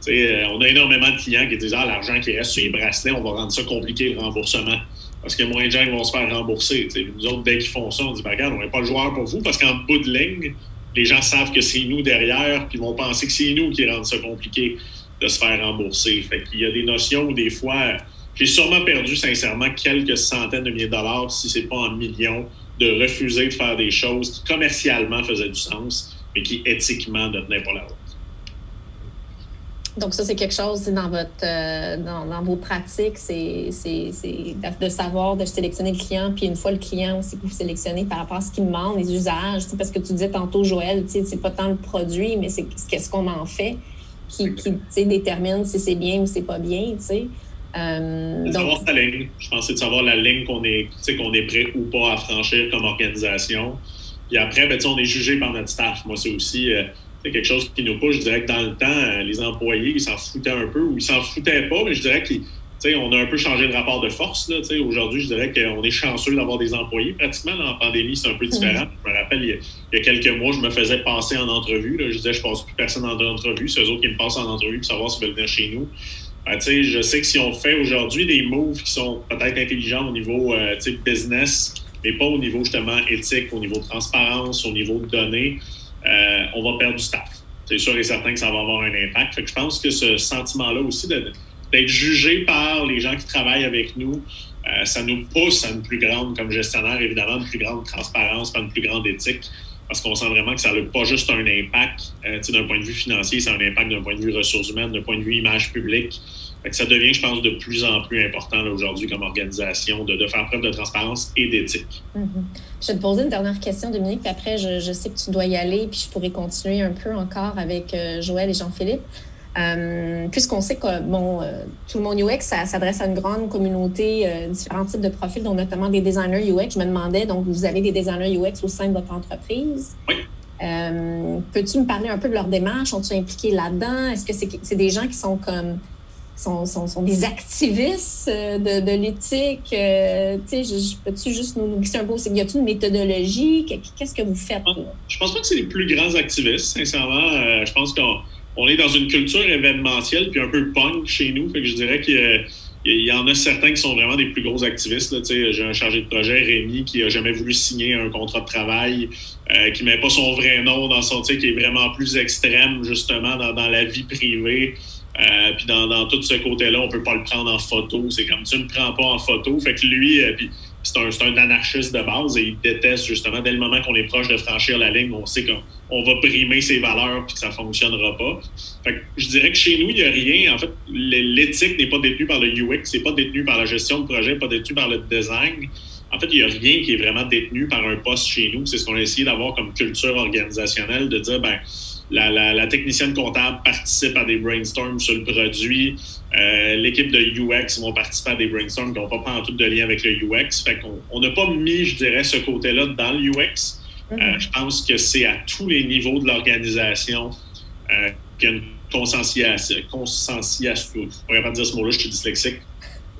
On a énormément de clients qui disent l'argent qui reste sur les bracelets, on va rendre ça compliqué le remboursement. Parce que moins de gens vont se faire rembourser. Nous autres, dès qu'ils font ça, on dit regarde, on n'est pas le joueur pour vous, parce qu'en bout de ligne, les gens savent que c'est nous derrière, puis ils vont penser que c'est nous qui rendent ça compliqué de se faire rembourser. Fait qu'il y a des notions où des fois, j'ai sûrement perdu sincèrement quelques centaines de milliers de dollars, si c'est pas en millions, de refuser de faire des choses qui commercialement faisaient du sens, mais qui éthiquement ne tenaient pas la route. Donc ça, c'est quelque chose dans dans vos pratiques, c'est de savoir, de sélectionner le client, puis une fois le client aussi que vous sélectionnez par rapport à ce qu'il demande, les usages, parce que tu disais tantôt, Joël, c'est pas tant le produit, mais c'est qu'est-ce qu'on en fait qui détermine si c'est bien ou c'est pas bien, tu sais. De savoir sa ligne. Je pense que c'est de savoir la ligne qu'on est prêt ou pas à franchir comme organisation. Puis après, on est jugé par notre staff. Moi, c'est aussi c'est quelque chose qui nous pousse. Je dirais que dans le temps, les employés, ils s'en foutaient un peu ou ils s'en foutaient pas, mais je dirais qu'on a un peu changé de rapport de force. Là, aujourd'hui, je dirais qu'on est chanceux d'avoir des employés. Pratiquement, dans la pandémie, c'est un peu différent. Je me rappelle, il y a quelques mois, je me faisais passer en entrevue. Là. Je disais, je passe plus personne en entrevue. C'est eux autres qui me passent en entrevue pour savoir s'ils veulent venir chez nous. Je sais que si on fait aujourd'hui des moves qui sont peut-être intelligents au niveau business, mais pas au niveau justement éthique, au niveau transparence, au niveau de données, on va perdre du staff. C'est sûr et certain que ça va avoir un impact. Fait que je pense que ce sentiment-là aussi d'être jugé par les gens qui travaillent avec nous, ça nous pousse à une plus grande, comme gestionnaire, évidemment, une plus grande transparence, pas une plus grande éthique. Parce qu'on sent vraiment que ça n'a pas juste un impact d'un point de vue financier, c'est un impact d'un point de vue ressources humaines, d'un point de vue image publique. Fait que ça devient, je pense, de plus en plus important là, aujourd'hui comme organisation de faire preuve de transparence et d'éthique. Je vais te poser une dernière question, Dominique, puis après, je sais que tu dois y aller, puis je pourrais continuer un peu encore avec Joël et Jean-Philippe. Puisqu'on sait que tout le monde UX, ça s'adresse à une grande communauté, différents types de profils, dont notamment des designers UX. Je me demandais, donc, vous avez des designers UX au sein de votre entreprise. Oui. Peux-tu me parler un peu de leur démarche? Sont-ils impliqués là-dedans? Est-ce que c'est des gens qui sont comme... sont des activistes de l'éthique? Peux-tu juste nous glisser un peu? Y a-t-il une méthodologie? Qu'est-ce que vous faites? Je pense pas que c'est les plus grands activistes, sincèrement. Je pense qu'on est dans une culture événementielle puis un peu punk chez nous. Fait que je dirais qu'il y en a certains qui sont vraiment des plus gros activistes. Là. J'ai un chargé de projet, Rémi, qui n'a jamais voulu signer un contrat de travail, qui ne met pas son vrai nom dans son qui est vraiment plus extrême, justement, dans la vie privée. Puis dans tout ce côté-là, on ne peut pas le prendre en photo. C'est comme tu ne me prends pas en photo. Fait que lui, c'est un anarchiste de base et il déteste justement, dès le moment qu'on est proche de franchir la ligne, on sait qu'on va brimer ses valeurs et que ça ne fonctionnera pas. Fait que je dirais que chez nous, il n'y a rien. En fait, l'éthique n'est pas détenue par le UX, c'est pas détenu par la gestion de projet, pas détenu par le design. En fait, il n'y a rien qui est vraiment détenu par un poste chez nous. C'est ce qu'on a essayé d'avoir comme culture organisationnelle, de dire, la technicienne comptable participe à des brainstorms sur le produit. L'équipe de UX vont participer à des brainstorms qui n'ont pas en tout de lien avec le UX. Fait qu'on n'a pas mis, je dirais, ce côté-là dans le UX. Je pense que c'est à tous les niveaux de l'organisation qu'il y a une conscientisation. Je ne suis pas capable de dire ce mot-là, je suis dyslexique.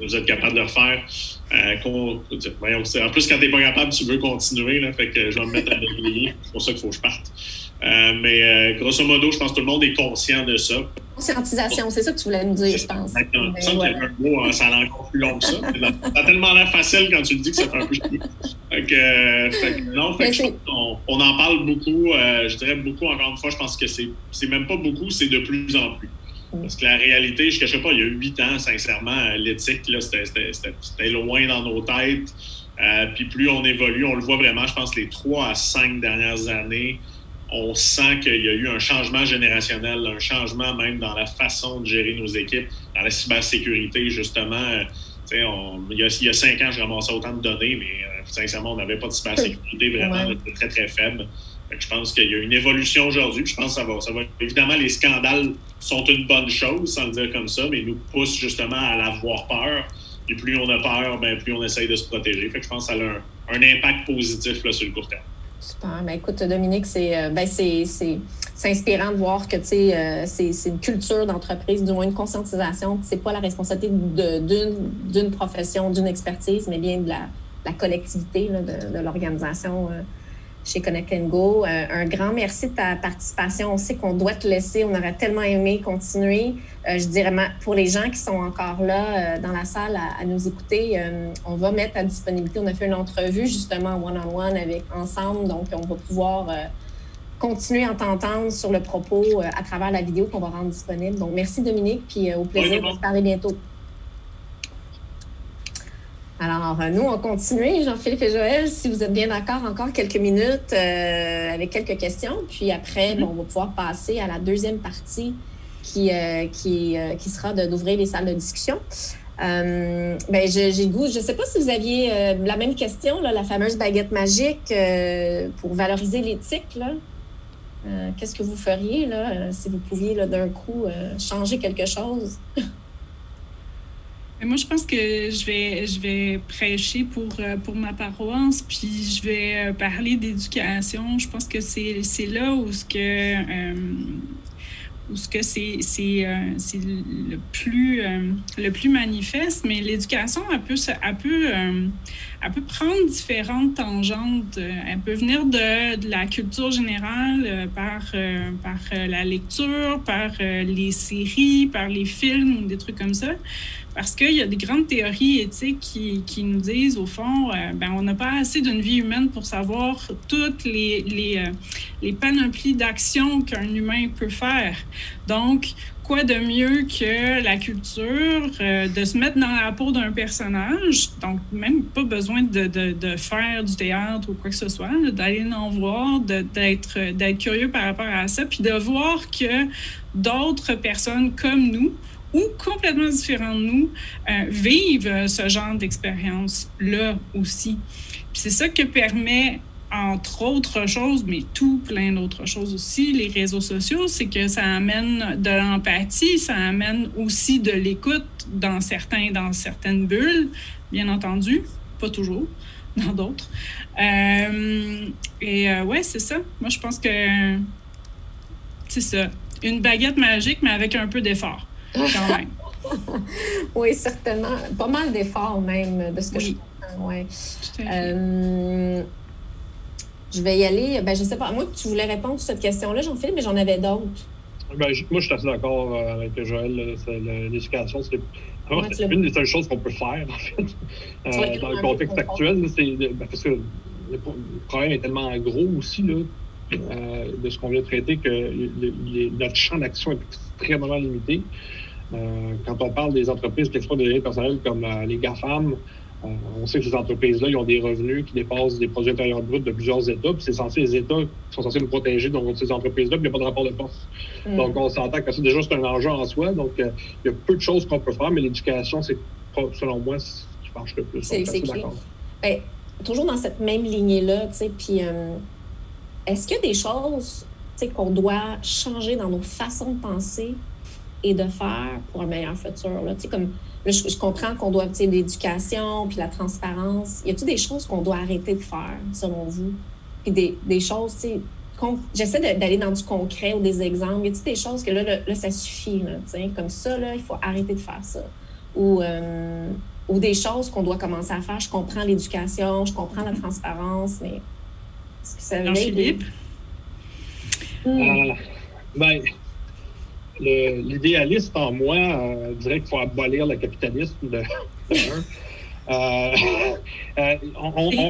Vous êtes capable de le faire. En plus, quand tu n'es pas capable, tu veux continuer. Là, fait que je vais me mettre à délier. C'est pour ça qu'il faut que je parte. Mais grosso modo, je pense que tout le monde est conscient de ça. Conscientisation, c'est ça que tu voulais nous dire, je pense. Exactement. Ça, qu'il y a un mot, ça a l'air encore plus long que ça. Ça a tellement l'air facile quand tu le dis que ça fait un peu chier. On en parle beaucoup. Je dirais beaucoup, encore une fois, je pense que c'est même pas beaucoup, c'est de plus en plus. Parce que la réalité, je ne cachais pas, il y a 8 ans, sincèrement, l'éthique, là, c'était loin dans nos têtes. Puis plus on évolue, on le voit vraiment, je pense, les 3 à 5 dernières années, on sent qu'il y a eu un changement générationnel, un changement même dans la façon de gérer nos équipes, dans la cybersécurité, justement. Il y a 5 ans, je ramassais autant de données, mais sincèrement, on n'avait pas de cybersécurité vraiment très, très faible. Je pense qu'il y a une évolution aujourd'hui. Je pense que ça va. Évidemment, les scandales sont une bonne chose, sans le dire comme ça, mais ils nous poussent justement à avoir peur. Et plus on a peur, plus on essaye de se protéger. Fait que je pense que ça a un impact positif là, sur le court terme. Super. Écoute, Dominique, c'est inspirant de voir que c'est une culture d'entreprise, du moins une conscientisation. C'est pas la responsabilité d'une profession, d'une expertise, mais bien de la collectivité là, de l'organisation chez Connect & Go. Un grand merci de ta participation. On sait qu'on doit te laisser. On aurait tellement aimé continuer. Je dirais, pour les gens qui sont encore là dans la salle à nous écouter, on va mettre à disponibilité. On a fait une entrevue justement one-on-one ensemble. Donc, on va pouvoir continuer à t'entendre sur le propos à travers la vidéo qu'on va rendre disponible. Donc, merci Dominique, puis au plaisir de se parler bientôt. Alors, nous, on continue. Jean-Philippe et Joël, si vous êtes bien d'accord, encore quelques minutes avec quelques questions. Puis après, on va pouvoir passer à la deuxième partie qui sera d'ouvrir les salles de discussion. J'ai le goût, je ne sais pas si vous aviez la même question, là, la fameuse baguette magique pour valoriser l'éthique. Qu'est-ce que vous feriez là, si vous pouviez là, d'un coup changer quelque chose? Moi, je pense que je vais prêcher pour ma paroisse, puis je vais parler d'éducation. Je pense que c'est là où c'est le plus manifeste, mais l'éducation, elle peut prendre différentes tangentes. Elle peut venir de la culture générale par la lecture, par les séries, par les films ou des trucs comme ça. Parce qu'il y a des grandes théories éthiques qui nous disent, au fond, on n'a pas assez d'une vie humaine pour savoir toutes les panoplies d'actions qu'un humain peut faire. Donc, quoi de mieux que la culture, de se mettre dans la peau d'un personnage, donc même pas besoin de faire du théâtre ou quoi que ce soit, d'aller en voir, d'être curieux par rapport à ça, puis de voir que d'autres personnes comme nous, ou complètement différents de nous, vivent ce genre d'expérience-là aussi. Puis c'est ça que permet, entre autres choses, mais tout plein d'autres choses aussi, les réseaux sociaux, c'est que ça amène de l'empathie, ça amène aussi de l'écoute dans certaines bulles, bien entendu, pas toujours, dans d'autres. Ouais, c'est ça. Moi, je pense que c'est ça. Une baguette magique, mais avec un peu d'effort. Quand même. Oui, certainement. Pas mal d'efforts même, de ce que je comprends. Ouais. Je vais y aller. Je ne sais pas. Moi, tu voulais répondre sur cette question-là, Jean-Philippe, mais j'en avais d'autres. Moi, je suis assez d'accord avec Joël. L'éducation, c'est une des seules choses qu'on peut faire, en fait. Dans le contexte actuel, parce que le problème est tellement gros aussi, là, de ce qu'on vient de traiter, que notre champ d'action est extrêmement limité. Quand on parle des entreprises qui exploitent des données personnelles comme les GAFAM, on sait que ces entreprises-là, ils ont des revenus qui dépassent des produits intérieurs bruts de plusieurs États, puis les États qui sont censés nous protéger dans ces entreprises-là, puis il n'y a pas de rapport de force. Donc, on s'entend que ça, déjà, c'est un enjeu en soi. Donc, il y a peu de choses qu'on peut faire, mais l'éducation, c'est, selon moi, ce qui penche le plus. C'est d'accord. Toujours dans cette même lignée-là, tu sais, puis est-ce qu'il y a des choses qu'on doit changer dans nos façons de penser et de faire pour un meilleur futur? Là? Comme, là, je comprends qu'on doit, l'éducation puis la transparence. Y a-t-il des choses qu'on doit arrêter de faire, selon vous? Puis des choses, j'essaie d'aller dans du concret ou des exemples. Y a-t-il des choses que là ça suffit, là, comme ça, là, il faut arrêter de faire ça? Ou des choses qu'on doit commencer à faire. Je comprends l'éducation, je comprends la transparence, mais est-ce que ça Jean-Philippe? L'idéaliste en moi dirait qu'il faut abolir le capitalisme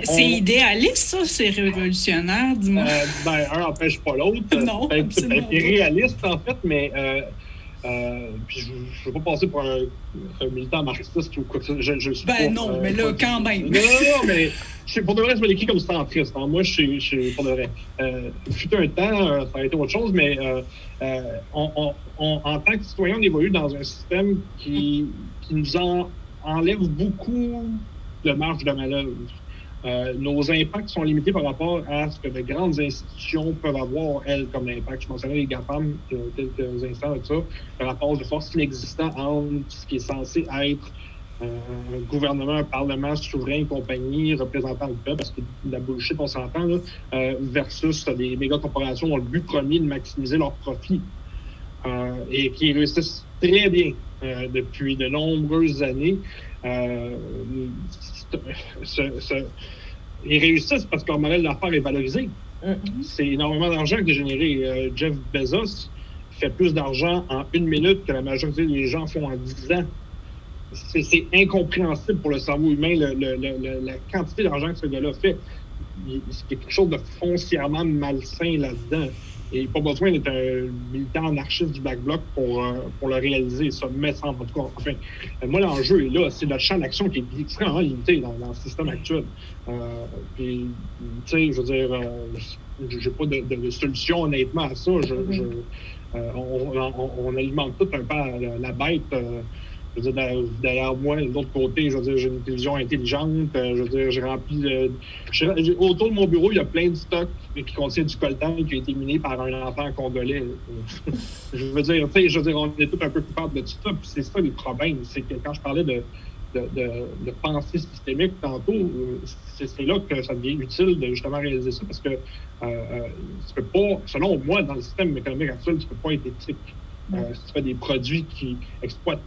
c'est idéaliste, ça? C'est révolutionnaire, dis-moi. Un n'empêche pas l'autre. Non, c'est irréaliste, en fait, mais puis je ne veux pas passer pour un militant marxiste ou quoi que ce soit. Je suis non, mais là, quand même. Non, mais pour de vrai, je me décris comme centriste. Moi, je suis pour de vrai. Fut un temps, ça a été autre chose, mais en tant que citoyen, on évolue dans un système qui nous enlève beaucoup de marge de manœuvre. Nos impacts sont limités par rapport à ce que de grandes institutions peuvent avoir, elles, comme impact. Je mentionnais les GAFAM quelques instants de ça, un rapport de force inexistant entre ce qui est censé être un gouvernement, un parlement souverain, compagnie, représentant le peuple, parce que la bullshit, on s'entend, là, versus des méga corporations ont le but premier de maximiser leurs profits et qui réussissent très bien depuis de nombreuses années. Ils réussissent parce que leur modèle d'affaires est valorisé. C'est énormément d'argent qui est généré. Jeff Bezos fait plus d'argent en 1 minute que la majorité des gens font en 10 ans. C'est incompréhensible pour le cerveau humain, la quantité d'argent que ce gars-là fait. Il y a quelque chose de foncièrement malsain là-dedans. Et pas besoin d'être un militant anarchiste du Black Bloc pour le réaliser. Ça me semble, en tout cas. Enfin, moi, l'enjeu est là. C'est notre champ d'action qui est extrêmement limité dans le système actuel. Puis, tu sais, je veux dire, j'ai pas de solution, honnêtement, à ça. On alimente tout un peu la bête. Je veux dire, derrière moi, de l'autre côté, je veux dire, j'ai une télévision intelligente. Je veux dire, j'ai rempli autour de mon bureau, il y a plein de stocks qui contiennent du coltan qui a été miné par un enfant congolais. Je veux dire, on est tous un peu coupables de tout ça. Puis c'est ça le problème. C'est que quand je parlais de pensée systémique tantôt, c'est là que ça devient utile de justement réaliser ça, parce que tu peux pas, selon moi, dans le système économique actuel, tu peux pas être éthique. Si tu fais des produits qui exploitent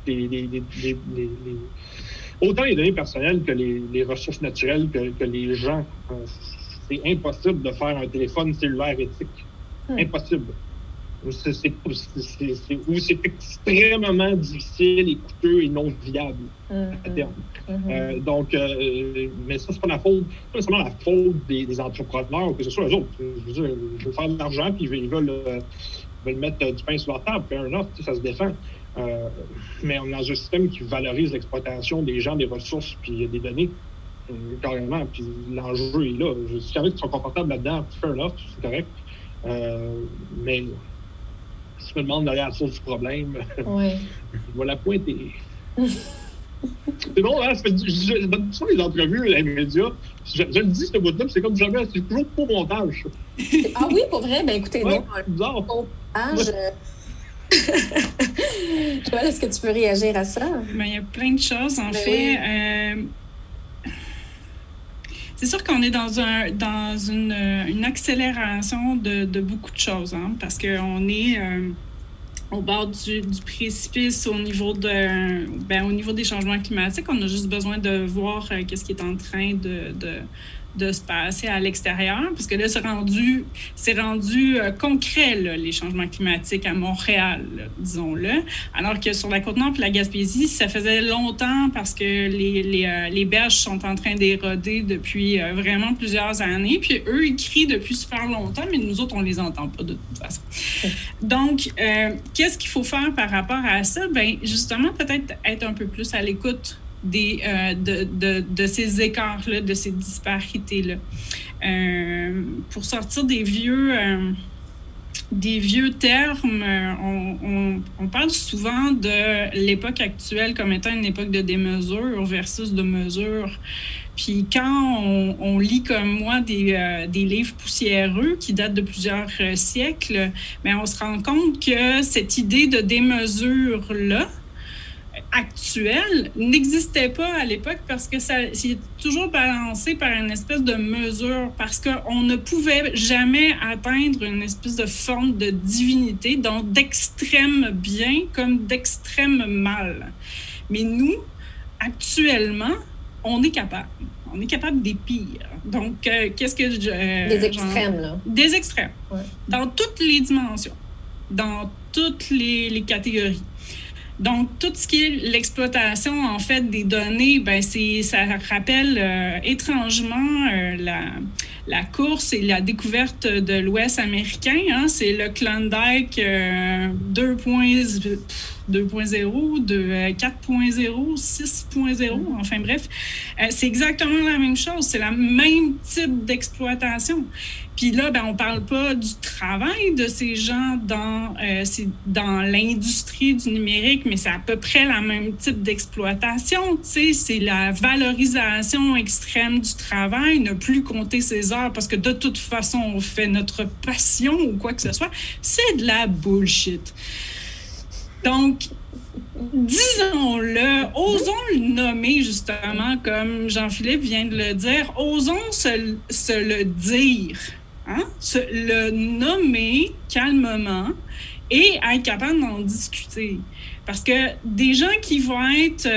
autant les données personnelles que les ressources naturelles, que les gens, c'est impossible de faire un téléphone cellulaire éthique. Impossible. C'est extrêmement difficile et coûteux et non viable à terme. Donc, mais ça, c'est pas seulement la faute des entrepreneurs ou que ce soit eux autres. Je veux dire, je veux faire de l'argent, puis ils veulent mettre du pain sur leur table, puis un autre, ça se défend. Mais on est dans un système qui valorise l'exploitation des gens, des ressources, puis des données, carrément. Puis l'enjeu est là. Je suis convaincu qu'ils sont confortables là-dedans, puis fair enough, c'est correct. Mais si je me demande d'aller à la source du problème, je vais la pointer. C'est drôle, hein? Je donne ça les entrevues, les médias. Je le dis, ce bout-là, c'est comme jamais, c'est toujours pour montage. Ah oui, pour vrai? Ben écoutez, non. Bizarre. Joël, est-ce que tu peux réagir à ça? Ben, il y a plein de choses, en fait. Oui. C'est sûr qu'on est dans une accélération de beaucoup de choses, hein, parce qu'on est au bord du précipice au niveau des changements climatiques. On a juste besoin de voir qu'est-ce qui est en train de se passer à l'extérieur, parce que là, c'est rendu concret, là, les changements climatiques à Montréal, là, disons-le. Alors que sur la Côte-Nord et la Gaspésie, ça faisait longtemps parce que les berges sont en train d'éroder depuis vraiment plusieurs années. Puis eux, ils crient depuis super longtemps, mais nous autres, on les entend pas de toute façon. Donc, qu'est-ce qu'il faut faire par rapport à ça? Bien, justement, peut-être être un peu plus à l'écoute de ces écarts-là, de ces disparités-là. Pour sortir des vieux termes, on parle souvent de l'époque actuelle comme étant une époque de démesure versus de mesure. Puis quand on lit comme moi des livres poussiéreux qui datent de plusieurs siècles, bien, on se rend compte que cette idée de démesure-là, actuelle, n'existait pas à l'époque parce que c'est toujours balancé par une espèce de mesure, parce qu'on ne pouvait jamais atteindre une espèce de forme de divinité, donc d'extrême bien comme d'extrême mal. Mais nous, actuellement, on est capable. On est capable des pires. Donc, qu'est-ce que des extrêmes, là. Des extrêmes. Ouais. Dans toutes les dimensions, dans toutes les catégories. Donc, tout ce qui est l'exploitation, en fait, des données, bien, ça rappelle étrangement la course et la découverte de l'Ouest américain. Hein, c'est le Klondike 2.0, 4.0, 6.0, enfin bref. C'est exactement la même chose. C'est le même type d'exploitation. Puis là, ben, on ne parle pas du travail de ces gens dans l'industrie du numérique, mais c'est à peu près le même type d'exploitation. Tu sais, c'est la valorisation extrême du travail, ne plus compter ses heures parce que de toute façon, on fait notre passion ou quoi que ce soit. C'est de la bullshit. Donc, disons-le, osons le nommer justement, comme Jean-Philippe vient de le dire, osons se le dire. Hein? Le nommer calmement et être capable d'en discuter. Parce que des gens qui vont être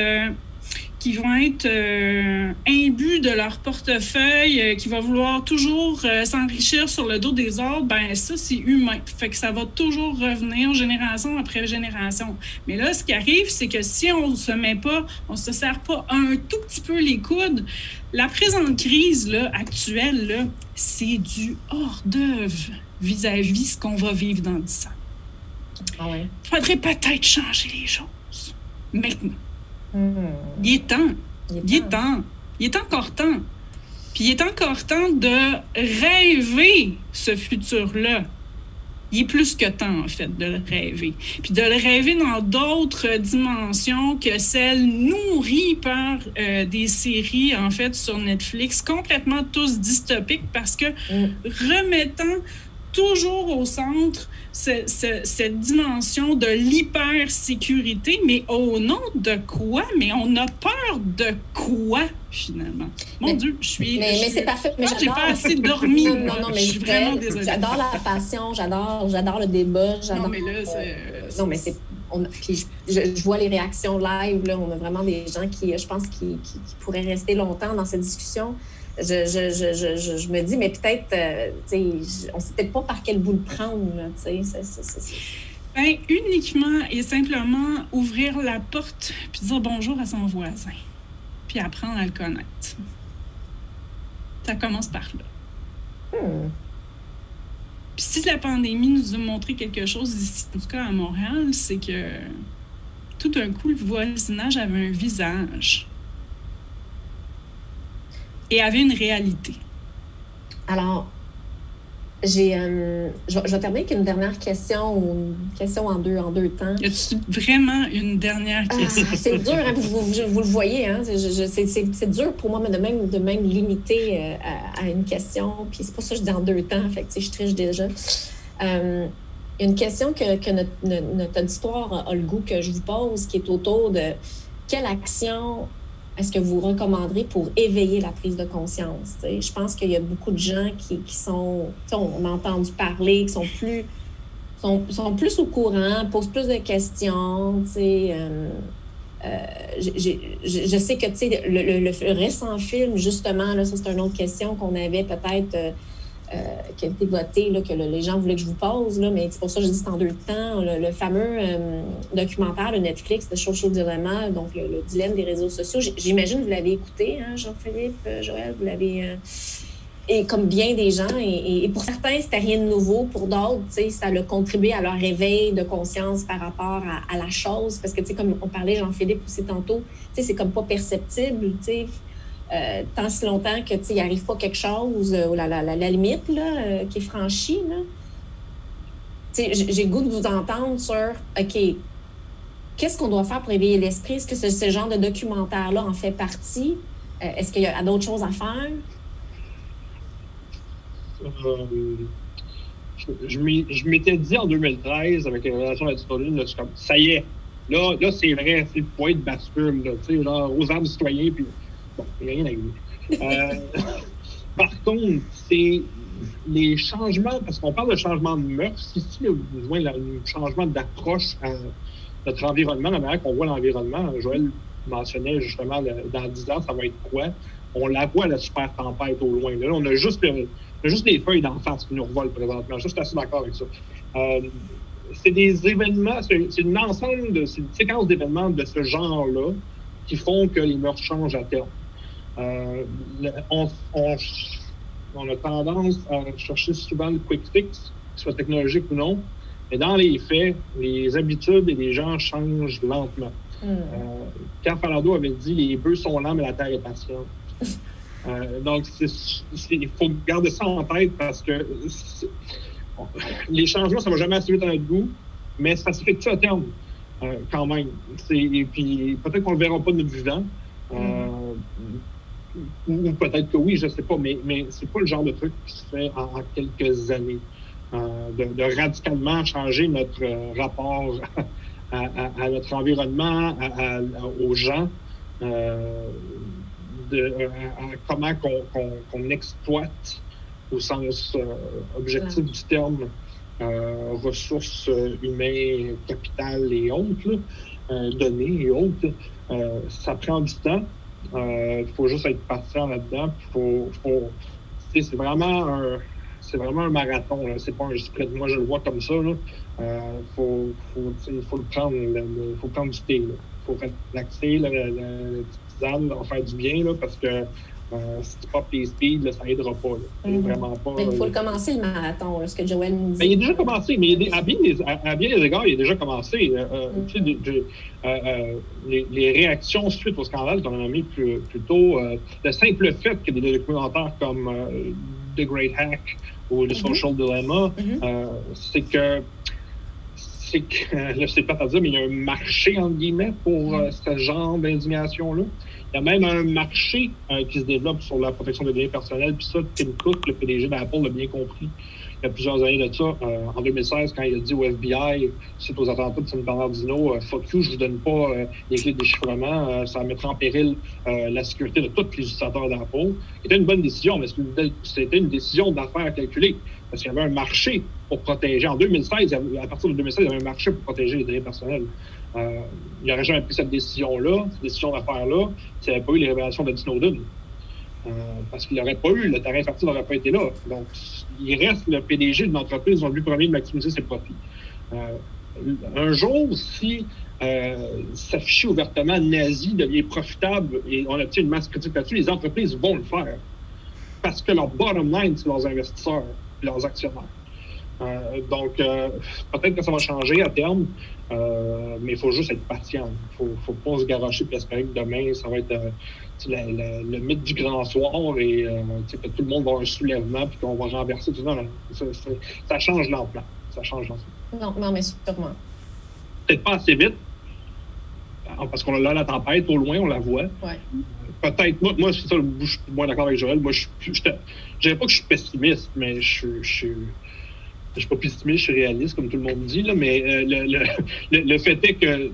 imbus de leur portefeuille, qui vont vouloir toujours s'enrichir sur le dos des autres, ben ça, c'est humain. Fait que ça va toujours revenir génération après génération. Mais là, ce qui arrive, c'est que si on ne se serre pas un tout petit peu les coudes, la présente crise là, actuelle, là, c'est du hors-d'œuvre vis-à-vis ce qu'on va vivre dans 10 ans. Ah ouais. Il faudrait peut-être changer les choses maintenant. Il est temps. Il est encore temps. Puis il est encore temps de rêver ce futur-là. Il est plus que temps, en fait, de le rêver. Puis de le rêver dans d'autres dimensions que celles nourries par des séries, en fait, sur Netflix, complètement tous dystopiques, parce que remettant toujours au centre cette dimension de l'hypersécurité, mais au nom de quoi? Mais on a peur de quoi, finalement? Mon Dieu, Mais c'est parfait. Mais j'ai pas assez dormi. Non, mais je suis vraiment désolée. J'adore la passion, j'adore le débat. Non, mais là, c'est... non, mais c'est... Puis je vois les réactions live, là, on a vraiment des gens qui, je pense, qui pourraient rester longtemps dans cette discussion. Je me dis, mais peut-être, on ne sait peut-être pas par quel bout le prendre, là, tu sais. Bien, uniquement et simplement ouvrir la porte puis dire bonjour à son voisin, puis apprendre à le connaître. Ça commence par là. Puis si la pandémie nous a montré quelque chose ici, en tout cas à Montréal, c'est que tout d'un coup, le voisinage avait un visage. Et avait une réalité. Alors, je vais terminer avec une dernière question, ou une question en deux temps. Y a-t-il vraiment une dernière question? C'est dur, hein, vous le voyez, hein, c'est dur pour moi de même limiter à une question, puis c'est pour ça que je dis en 2 temps, fait que je triche déjà. Une question que notre auditoire a le goût que je vous pose, qui est autour de quelle action est-ce que vous recommanderez pour éveiller la prise de conscience? T'sais? Je pense qu'il y a beaucoup de gens qui sont... On a entendu parler, qui sont plus au courant, posent plus de questions. Je sais que le récent film, justement, là, ça c'est une autre question qu'on avait peut-être... qui a été voté, là, que les gens voulaient que je vous pose, là, mais c'est pour ça que je dis c'est en 2 temps. Le fameux documentaire de Netflix, The Social Dilemma, donc le dilemme des réseaux sociaux. J'imagine que vous l'avez écouté, hein, Jean-Philippe, Joël, vous l'avez... et comme bien des gens, et pour certains, c'était rien de nouveau. Pour d'autres, ça a contribué à leur réveil de conscience par rapport à la chose. Parce que, comme on parlait, Jean-Philippe, aussi tantôt, c'est comme pas perceptible, tant si longtemps que il n'arrive pas quelque chose, la limite là, qui est franchie. J'ai le goût de vous entendre sur OK, qu'est-ce qu'on doit faire pour éveiller l'esprit? Est-ce que ce genre de documentaire-là en fait partie? Est-ce qu'il y a d'autres choses à faire? Je m'étais dit en 2013, avec les relations avec Pauline, comme ça y est, là c'est vrai, c'est le point de bascule, aux armes citoyens, puis bon, il n'y a rien à dire. Par contre, c'est les changements, parce qu'on parle de changement de mœurs, ici, il y a besoin d'un changement d'approche à notre environnement, la manière qu'on voit l'environnement. Joël mentionnait justement, dans 10 ans, ça va être quoi? On la voit, la super tempête au loin. Là, on a juste les feuilles d'en face qui nous revolent présentement. Je suis assez d'accord avec ça. C'est des événements, c'est une séquence d'événements de ce genre-là qui font que les mœurs changent à terme. on a tendance à chercher souvent le quick fix, que ce soit technologique ou non. Mais dans les faits, les habitudes et les gens changent lentement. Pierre Falardeau avait dit « Les bœufs sont lents, mais la terre est patiente ». Donc, il faut garder ça en tête parce que les changements, ça ne va jamais assez vite à notre goût, mais ça s'effectue à terme quand même. Et puis, peut-être qu'on ne le verra pas de notre vivant. Ou peut-être que oui, je ne sais pas, mais ce n'est pas le genre de truc qui se fait en quelques années. De radicalement changer notre rapport à notre environnement, aux gens, à comment qu'on exploite au sens objectif du terme ressources humaines, capital et autres, données et autres. Ça prend du temps. Il faut juste être patient là-dedans. C'est vraiment un marathon. Là. C'est pas un sprint. Moi, je le vois comme ça. Il faut le prendre. Il faut prendre du thé. Il faut relaxer la petite tisane, faire du bien là, parce que si tu popes tes speeds, là, ça n'aidera pas. Vraiment pas. Mais il faut le commencer le marathon, là, ce que Joël nous dit. Ben, il est déjà commencé, mais à bien des égards, il est déjà commencé. Les réactions suite au scandale qu'on a mis plus tôt, le simple fait que des documentaires comme The Great Hack ou The Social Dilemma, c'est que là, c'est pas à dire, mais il y a un marché, entre guillemets, pour ce genre d'indignation-là. Il y a même un marché qui se développe sur la protection des données personnelles. Puis ça, Tim Cook, le PDG d'Apple, l'a bien compris il y a plusieurs années de ça. En 2016, quand il a dit au FBI, suite aux attentats de Tim Bernardino, « Fuck you, je vous donne pas les clés de déchiffrement, ça mettra en péril la sécurité de tous les utilisateurs d'Apple. » C'était une bonne décision, mais c'était une décision d'affaires calculée. Parce qu'il y avait un marché pour protéger. En 2016, à partir de 2016, il y avait un marché pour protéger les données personnelles. Il n'aurait jamais pris cette décision-là, cette décision d'affaires-là, s'il n'y avait pas eu les révélations de Snowden. Parce qu'il n'aurait pas eu, le terrain fertile n'aurait pas été là. Donc, il reste le PDG d'une entreprise dont le but premier de maximiser ses profits. Un jour, si s'afficher ouvertement nazi devient profitable et on obtient une masse critique là-dessus, les entreprises vont le faire. Parce que leur bottom line, c'est leurs investisseurs et leurs actionnaires. Donc, peut-être que ça va changer à terme, mais il faut juste être patient. Il ne faut pas se garrocher et espérer que demain, ça va être le mythe du grand soir et que tout le monde va avoir un soulèvement puis qu'on va renverser tout ça. Ça change lentement. Ça change lentement. Non, mais sûrement. Peut-être pas assez vite, parce qu'on a là la tempête au loin, on la voit. Ouais. Peut-être, moi c'est ça, je suis moins d'accord avec Joël. Moi, je dirais pas que je suis pessimiste, mais je suis pas pessimiste, je suis réaliste, comme tout le monde dit, là, mais le fait est que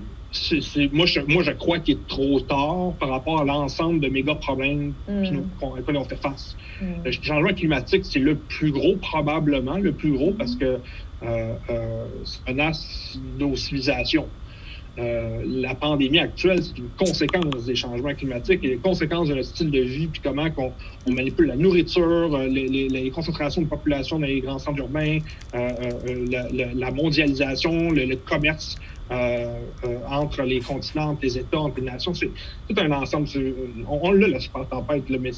moi, je crois qu'il est trop tard par rapport à l'ensemble de méga problèmes auxquels on fait face. Le changement climatique, c'est le plus gros, probablement le plus gros, parce que ça menace nos civilisations. La pandémie actuelle, c'est une conséquence des changements climatiques et des conséquences de notre style de vie, puis comment on manipule la nourriture, les concentrations de population dans les grands centres urbains, la mondialisation, le commerce entre les continents, entre les États, entre les nations. C'est tout un ensemble. On l'a, la super tempête, là, mais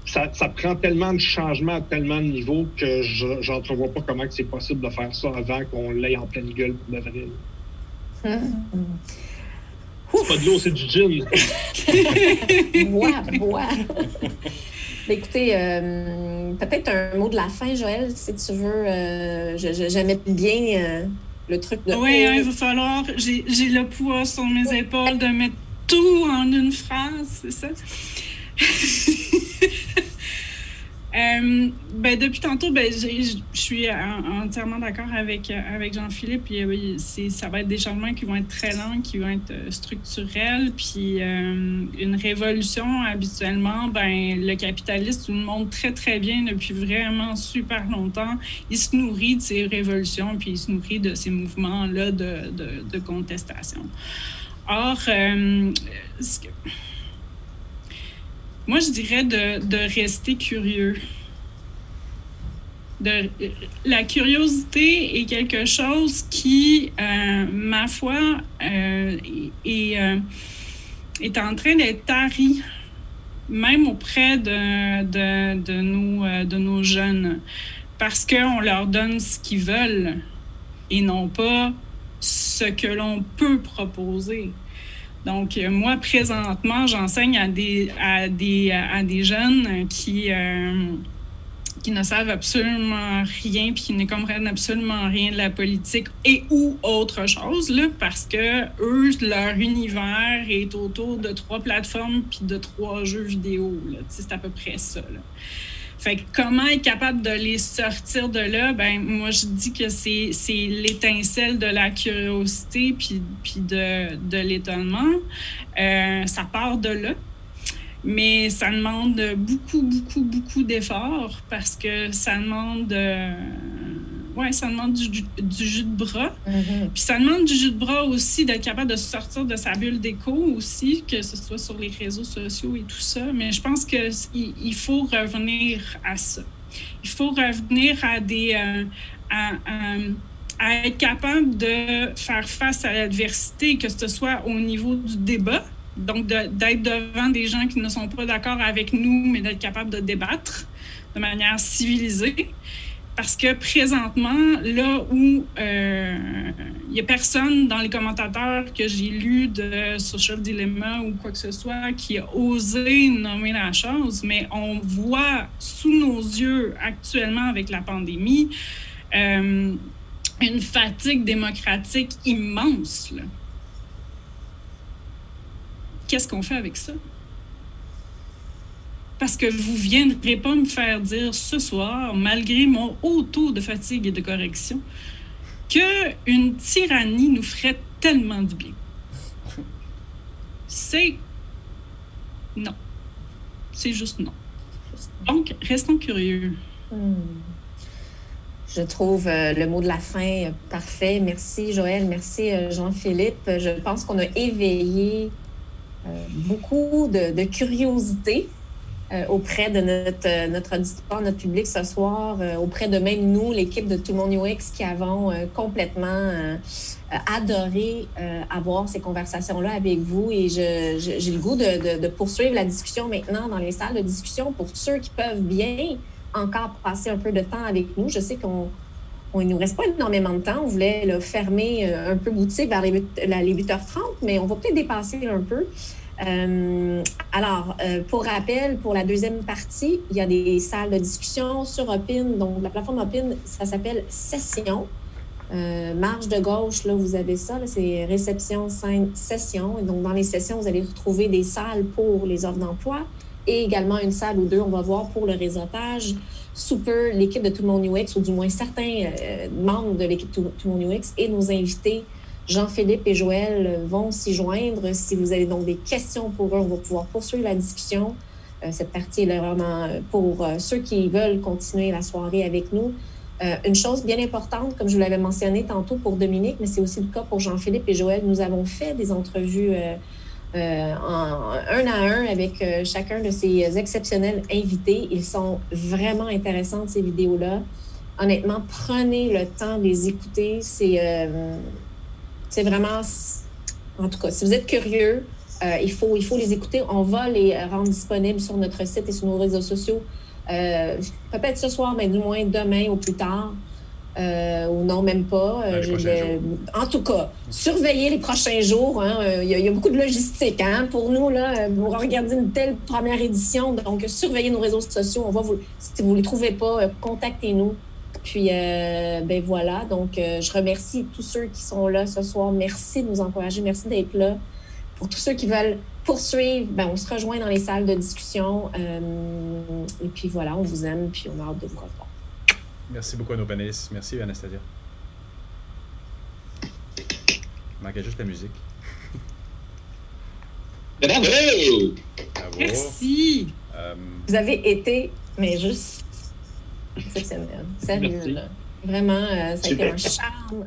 ça prend tellement de changements à tellement de niveaux que j'entrevois pas comment c'est possible de faire ça avant qu'on l'ait en pleine gueule pour d'avril. C'est pas de l'eau, c'est du gin. Bois. Écoutez, peut-être un mot de la fin, Joël, si tu veux. J'aimais bien le truc de... Oui, il va falloir... J'ai le poids sur mes épaules de mettre tout en une phrase, c'est ça? Depuis tantôt, je suis entièrement d'accord avec Jean-Philippe. Puis, ça va être des changements qui vont être très lents, qui vont être structurels. Puis une révolution, habituellement, le capitaliste nous le montre très, très bien depuis vraiment super longtemps. Il se nourrit de ces révolutions, puis il se nourrit de ces mouvements-là de contestation. Or, moi, je dirais de rester curieux. La curiosité est quelque chose qui, ma foi, est en train d'être tari même auprès de nos jeunes, parce qu'on leur donne ce qu'ils veulent et non pas ce que l'on peut proposer. Donc, moi, présentement, j'enseigne à des jeunes qui ne savent absolument rien puis qui ne comprennent absolument rien de la politique et ou autre chose, là, parce que eux, leur univers est autour de 3 plateformes puis de 3 jeux vidéo. Là. C'est à peu près ça. Là. Fait que comment être capable de les sortir de là? Ben moi, je dis que c'est l'étincelle de la curiosité puis de l'étonnement. Ça part de là. Mais ça demande beaucoup d'efforts parce que ça demande, ça demande du jus de bras. Mm-hmm. Puis ça demande du jus de bras aussi d'être capable de sortir de sa bulle d'écho aussi, que ce soit sur les réseaux sociaux et tout ça. Mais je pense qu'il faut revenir à ça. Il faut revenir à être capable de faire face à l'adversité, que ce soit au niveau du débat. Donc, d'être devant des gens qui ne sont pas d'accord avec nous, mais d'être capable de débattre de manière civilisée. Parce que présentement, là où il n'y a personne dans les commentateurs que j'ai lus de Social Dilemma ou quoi que ce soit qui a osé nommer la chose, mais on voit sous nos yeux actuellement avec la pandémie une fatigue démocratique immense, là. Qu'est-ce qu'on fait avec ça? Parce que vous ne viendrez pas me faire dire ce soir, malgré mon haut taux de fatigue et de correction, qu'une tyrannie nous ferait tellement du bien. C'est non. C'est juste non. Donc, restons curieux. Je trouve le mot de la fin parfait. Merci Joël, merci Jean-Philippe. Je pense qu'on a éveillé beaucoup de curiosité auprès de notre auditoire, notre public ce soir, auprès de même nous, l'équipe de Tout le monde UX, qui avons complètement adoré avoir ces conversations-là avec vous. Et j'ai le goût de poursuivre la discussion maintenant dans les salles de discussion pour ceux qui peuvent bien encore passer un peu de temps avec nous. Je sais il ne nous reste pas énormément de temps. On voulait là, fermer un peu boutique vers les 8h30, mais on va peut-être dépasser un peu. Alors, pour rappel, pour la deuxième partie, il y a des salles de discussion sur Opin. Donc, la plateforme Opin, ça s'appelle Session. Marge de gauche, là, vous avez ça. Là, c'est réception, scène, session. Et donc, dans les sessions, vous allez retrouver des salles pour les offres d'emploi et également une salle ou deux, on va voir, pour le réseautage. Sous peu, l'équipe de Tout le monde UX, ou du moins certains membres de l'équipe Tout le monde UX et nos invités, Jean-Philippe et Joël, vont s'y joindre. Si vous avez donc des questions pour eux, on va pouvoir poursuivre la discussion. Cette partie est vraiment pour ceux qui veulent continuer la soirée avec nous. Une chose bien importante, comme je vous l'avais mentionné tantôt pour Dominique, mais c'est aussi le cas pour Jean-Philippe et Joël, nous avons fait des entrevues un à un avec chacun de ces exceptionnels invités. Ils sont vraiment intéressants, ces vidéos-là. Honnêtement, prenez le temps de les écouter. C'est vraiment... En tout cas, si vous êtes curieux, il faut les écouter. On va les rendre disponibles sur notre site et sur nos réseaux sociaux. Peut-être ce soir, mais du moins demain ou plus tard. Ou non, même pas. En tout cas, surveillez les prochains jours. Hein. Il y a beaucoup de logistique pour nous, là, pour regarder une telle première édition. Donc, surveillez nos réseaux sociaux. Si vous ne les trouvez pas, contactez-nous. Puis, voilà. Donc, je remercie tous ceux qui sont là ce soir. Merci de nous encourager. Merci d'être là. Pour tous ceux qui veulent poursuivre, on se rejoint dans les salles de discussion. Et puis, voilà, on vous aime. Puis, on a hâte de vous revoir. Merci beaucoup à nos panélistes. Merci, Anastasia. Il manquait juste la musique. Bravo! Bravo. Merci! Vous avez été, mais juste exceptionnel. Sérieux, là. Vraiment, ça a été un charme.